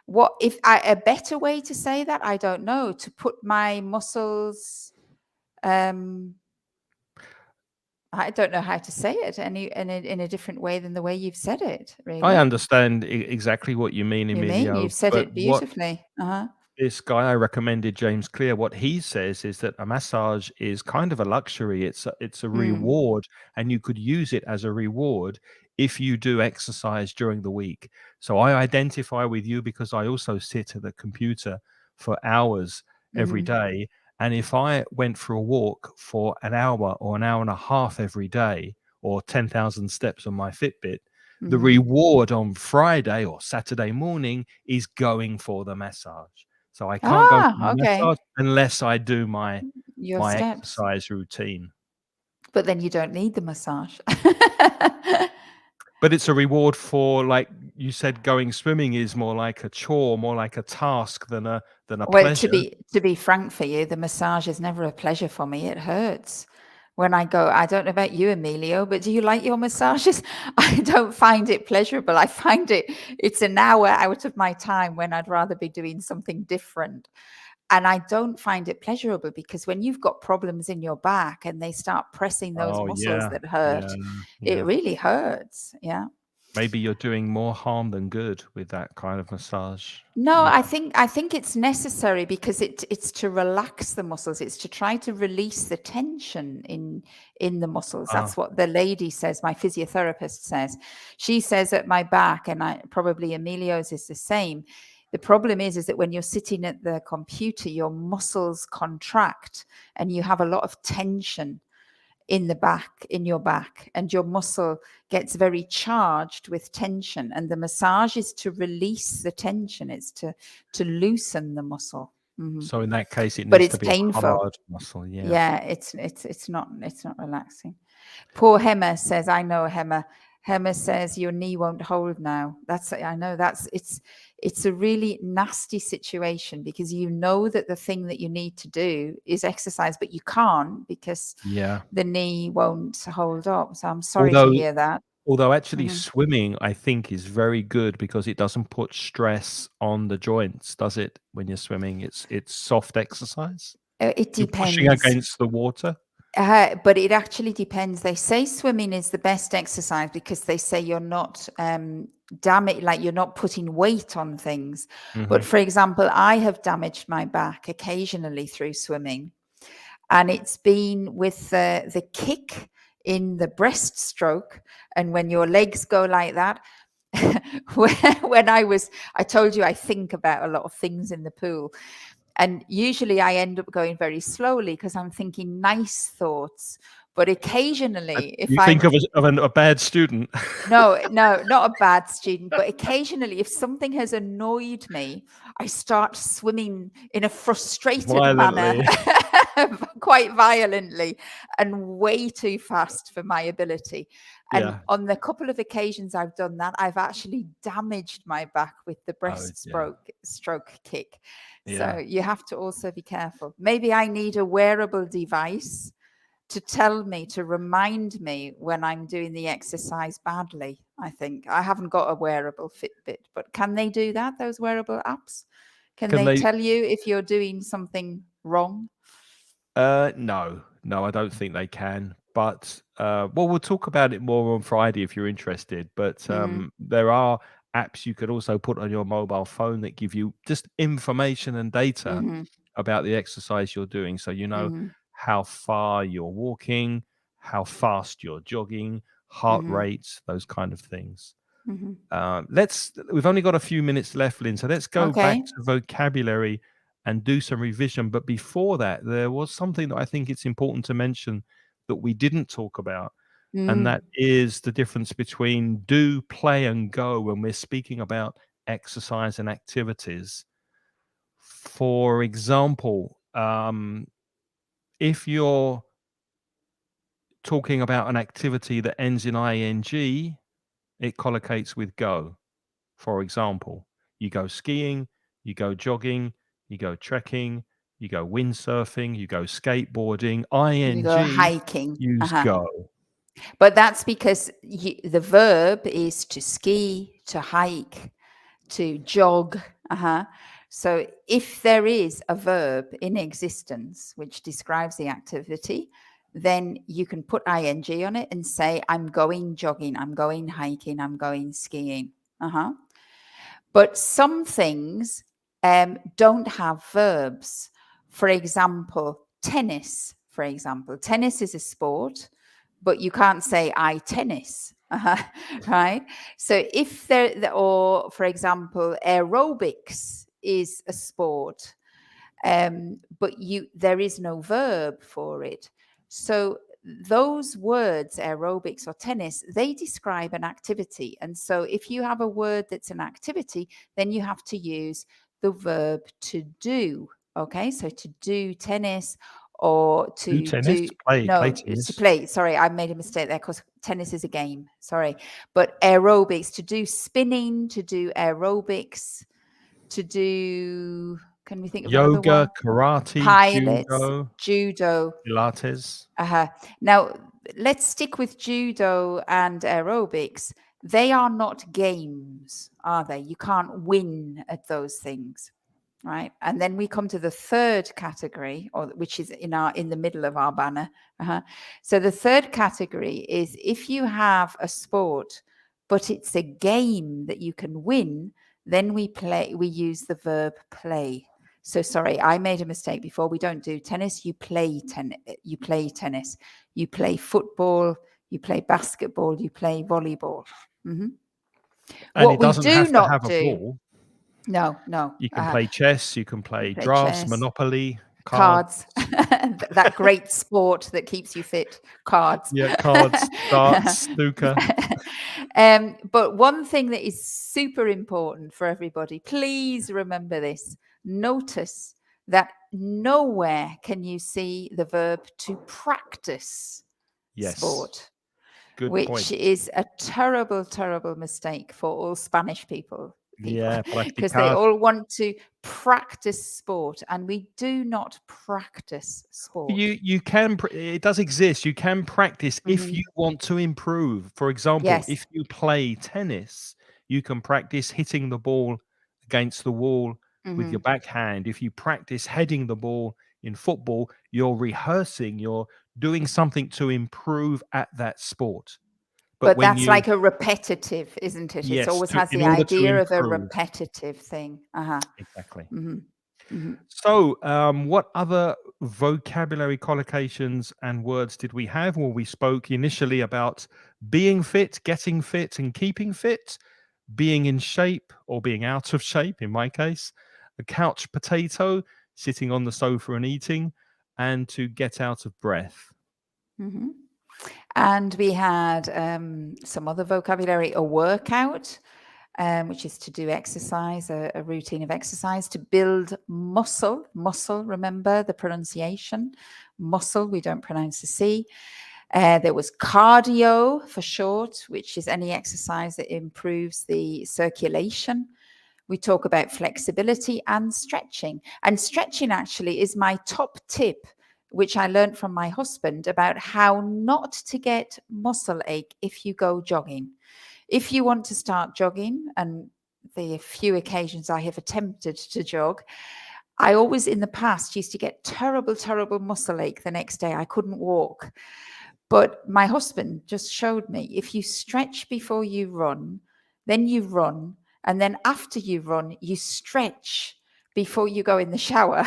What if a better way to say that? I don't know. To put my muscles. I don't know how to say it in a different way than the way you've said it. I Really, understand exactly what you mean, you mean Emilio. you've said But it what beautifully. Uh-huh. this guy I recommended, James Clear, what he says is that a massage is kind of a luxury. It's a Mm. reward, and you could use it as a reward if you do exercise during the week. So I identify with you because I also sit at the computer for hours every Mm-hmm. day. And if I went for a walk for an hour or an hour and a half every day, or 10,000 steps on my Fitbit, the Mm-hmm. reward on Friday or Saturday morning is going for the massage. So I can't go for Ah, the okay. massage unless I do my Your steps, exercise routine. but then you don't need the massage. But it's a reward for, like you said, going swimming is more like a chore, more like a task than a Well, pleasure. to be frank for you, the massage is never a pleasure for me. It hurts when I go. I don't know about you, Emilio, but do you like your massages? I don't find it pleasurable. I find it's an hour out of my time when I'd rather be doing something different. And I don't find it pleasurable because when you've got problems in your back and they start pressing those Oh muscles yeah, that yeah, hurt, it yeah. really hurts. Yeah. Maybe you're doing more harm than good with that kind of massage. No, Yeah. I think it's necessary because it's to relax the muscles. It's to try to release the tension in the muscles. Ah, That's what the lady says. My physiotherapist says. She says at my back, and I probably Emilio's is the same. The problem is that when you're sitting at the computer, your muscles contract and you have a lot of tension in your back, and your muscle gets very charged with tension, and the massage is to release the tension. It's to loosen the muscle. so in that case, it But needs it's to be a painful. hard muscle. Yeah. Yeah, it's not relaxing. Poor Hema says, I know Hema. Hema says your knee won't hold now. I know it's a really nasty situation because you know that the thing that you need to do is exercise, but you can't because Yeah. the knee won't hold up. So I'm sorry to Although hear that. actually Mhm. swimming, I think, is very good because it doesn't put stress on the joints, does it? When you're swimming, it's soft exercise. It You're pushing depends. against the water. But it actually depends. They say swimming is the best exercise because they say you're not like you're not putting weight on things. But Mhm. for example, I have damaged my back occasionally through swimming, and it's been with the kick in the breaststroke, and when your legs go like that. When I told you I think about a lot of things in the pool. And usually I end up going very slowly because I'm thinking nice thoughts. But occasionally, if You think I'm of a bad student. no, not a bad student, but occasionally, if something has annoyed me, I start swimming in a frustrated manner, Violently. quite violently, and way too fast for my ability. And Yeah. on the couple of occasions I've done that, I've actually damaged my back with the Oh, yeah. stroke kick. So Yeah. you have to also be careful. Maybe I need a wearable device to tell me, to remind me when I'm doing the exercise badly. I think I haven't got a wearable Fitbit, but can they do that? Those wearable apps? Can Can they they tell you if you're doing something wrong? No, I don't think they can. But well, we'll talk about it more on Friday if you're interested. But Mm, there are apps you could also put on your mobile phone that give you just information and data mm-hmm, about the exercise you're doing. So you know mm-hmm, how far you're walking, how fast you're jogging, heart mm-hmm, rates, those kind of things. mm-hmm. We've only got a few minutes left, Lynn, so let's go back Okay. to vocabulary and do some revision. But before that, there was something that I think it's important to mention that we didn't talk about, and Mm, that is the difference between do, play, and go when we're speaking about exercise and activities. For example, if you're talking about an activity that ends in ing, it collocates with go. For example, you go skiing, you go jogging, you go trekking, you go windsurfing, you go skateboarding. You go Ing, hiking. use Uh-huh. go. But that's because the verb is to ski, to hike, to jog. So if there is a verb in existence which describes the activity, then you can put ing on it and say, I'm going jogging, I'm going hiking, I'm going skiing. But some things don't have verbs. For example, tennis. Tennis is a sport, but you can't say I tennis. Right? So if there, or for example, aerobics is a sport, but there is no verb for it. So those words, aerobics or tennis, they describe an activity. And so if you have a word that's an activity, then you have to use the verb to do. Okay, so to do tennis or Do to tennis, do play to tennis. play. Sorry, I made a mistake there because tennis is a game. Sorry, but aerobics, to do spinning, to do aerobics, to do. Can we think of another one? Yoga, karate, Pilots, judo. Pilates. Now, let's stick with judo and aerobics. They are not games, are they? You can't win at those things, right? And then we come to the third category, which is in the middle of our banner. So the third category is if you have a sport, but it's a game that you can win, then we use the verb play. So sorry, I made a mistake before. We don't do tennis. You play tennis. You play football. You play basketball. You play volleyball. And What it we doesn't do have to not have a do. ball. No. You can play chess. You can play play drafts, chess, Monopoly, cards. That great sport that keeps you fit. Cards. Yeah, cards, darts, snooker. But one thing that is super important for everybody, please remember this. Notice that nowhere can you see the verb to practice sport. Good which point. is a terrible, terrible mistake for all Spanish people. Yeah, Because they practicar. all want to practice sport, and we do not practice sport. You can. It does exist. You can practice if you want to improve. For example, Yes. if you play tennis, you can practice hitting the ball against the wall with your backhand. If you practice heading the ball in football, you're rehearsing. You're doing something to improve at that sport. But when that's you, like a repetitive, isn't it? yes, It always has in the order to idea of a improve. repetitive thing. Exactly. Mm-hmm. So, what other vocabulary collocations and words did we have? Well, we spoke initially about being fit, getting fit, and keeping fit, being in shape or being out of shape, in my case, a couch potato, sitting on the sofa and eating, and to get out of breath. And we had some other vocabulary, a workout, which is to do exercise, a routine of exercise, to build muscle, remember the pronunciation, muscle, we don't pronounce the C. There was cardio for short, which is any exercise that improves the circulation. We talk about flexibility and stretching. And stretching actually is my top tip, which I learned from my husband about how not to get muscle ache if you go jogging. If you want to start jogging, and the few occasions I have attempted to jog, I always in the past used to get terrible, terrible muscle ache the next day. I couldn't walk. But my husband just showed me if you stretch before you run, then you run, and then after you run, you stretch before you go in the shower,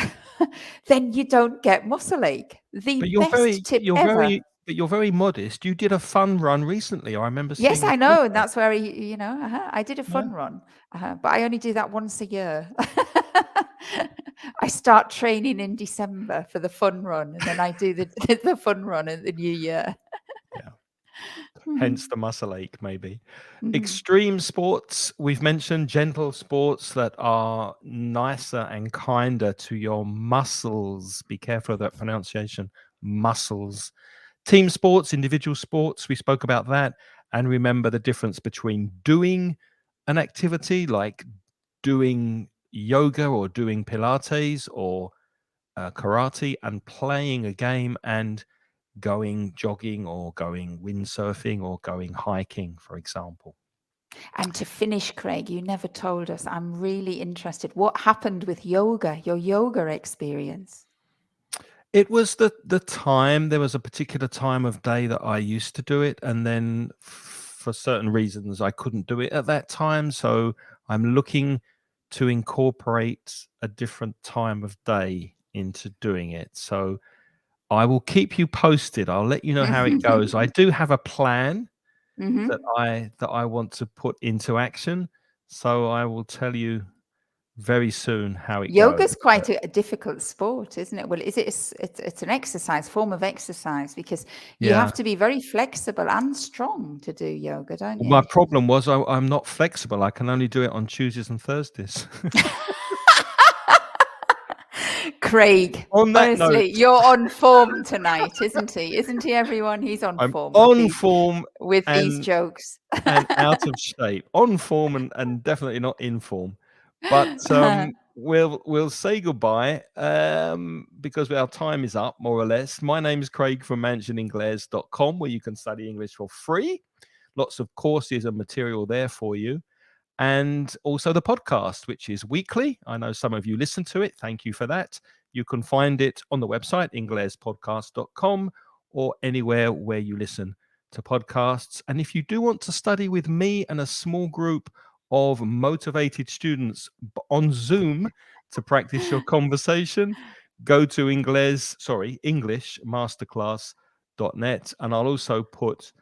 then you don't get muscle ache. The best tip ever. But you're very modest. You did a fun run recently. I remember seeing. Yes, I know. And that's where I did a fun run, but I only do that once a year. I start training in December for the fun run, and then I do the fun run in the new year. hence the muscle ache, maybe. Mhm. Extreme sports, we've mentioned gentle sports that are nicer and kinder to your muscles. Be careful of that pronunciation, muscles. Team sports, individual sports, we spoke about that. And remember the difference between doing an activity like doing yoga or doing Pilates or karate and playing a game and going jogging or going windsurfing or going hiking, for example. And to finish, Craig, you never told us. I'm really interested. What happened with yoga, your yoga experience? It was the time, there was a particular time of day that I used to do it, and then for certain reasons I couldn't do it at that time. So I'm looking to incorporate a different time of day into doing it. So I will keep you posted. I'll let you know how it goes. I do have a plan Mhm. that I want to put into action. So I will tell you very soon how it Yoga's goes. quite a difficult sport, isn't it? Well, is it? It's an exercise, form of exercise, because you Yeah. have to be very flexible and strong to do yoga, don't Well, my you? problem was I'm not flexible. I can only do it on Tuesdays and Thursdays. Craig, On that note, honestly, you're on form tonight, isn't he? Isn't he, everyone? He's on I'm form on form with these and jokes. out of shape. On form and definitely not in form. But we'll say goodbye because our time is up, more or less. My name is Craig from mansioningles.com, where you can study English for free. Lots of courses and material there for you. And also the podcast, which is weekly. I know some of you listen to it. Thank you for that. You can find it on the website, inglespodcast.com, or anywhere where you listen to podcasts. And if you do want to study with me and a small group of motivated students on Zoom to practice your conversation, go to englishmasterclass.net. And I'll also put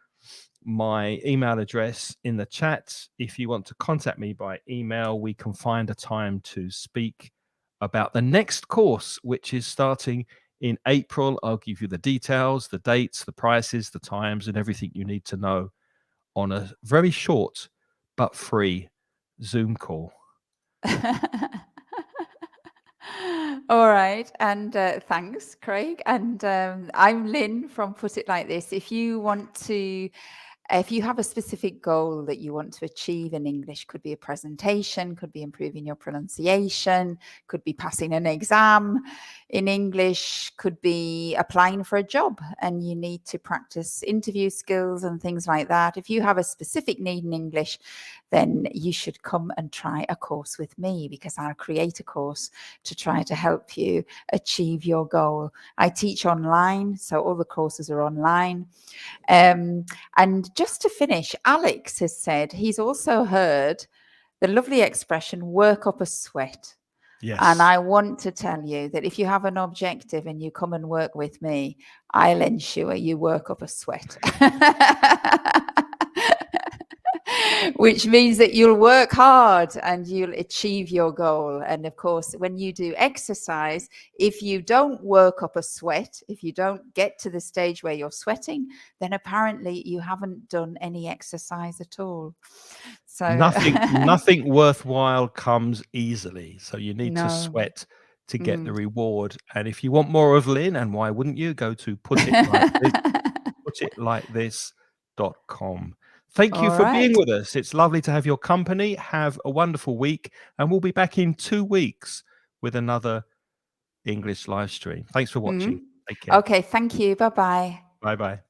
my email address in the chat. If you want to contact me by email, we can find a time to speak about the next course, which is starting in April. I'll give you the details, the dates, the prices, the times, and everything you need to know on a very short but free Zoom call. All right. And thanks, Craig. And I'm Lynn from Put It Like This. If you have a specific goal that you want to achieve in English, could be a presentation, could be improving your pronunciation, could be passing an exam in English, could be applying for a job and you need to practice interview skills and things like that. If you have a specific need in English, then you should come and try a course with me, because I'll create a course to try to help you achieve your goal. I teach online, so all the courses are online. And just to finish, Alex has said he's also heard the lovely expression, work up a sweat. Yes. And I want to tell you that if you have an objective and you come and work with me, I'll ensure you work up a sweat. Which means that you'll work hard and you'll achieve your goal. And of course, when you do exercise, if you don't work up a sweat, if you don't get to the stage where you're sweating, then apparently you haven't done any exercise at all. So nothing worthwhile comes easily. So you need to No. sweat to get the reward. And if you want more of Lynn, and why wouldn't you, go to putitlikethis.com. Thank you All for being right. with us. It's lovely to have your company. Have a wonderful week, and we'll be back in 2 weeks with another English live stream. Thanks for watching. Take care. Okay, thank you. Bye-bye. Bye-bye.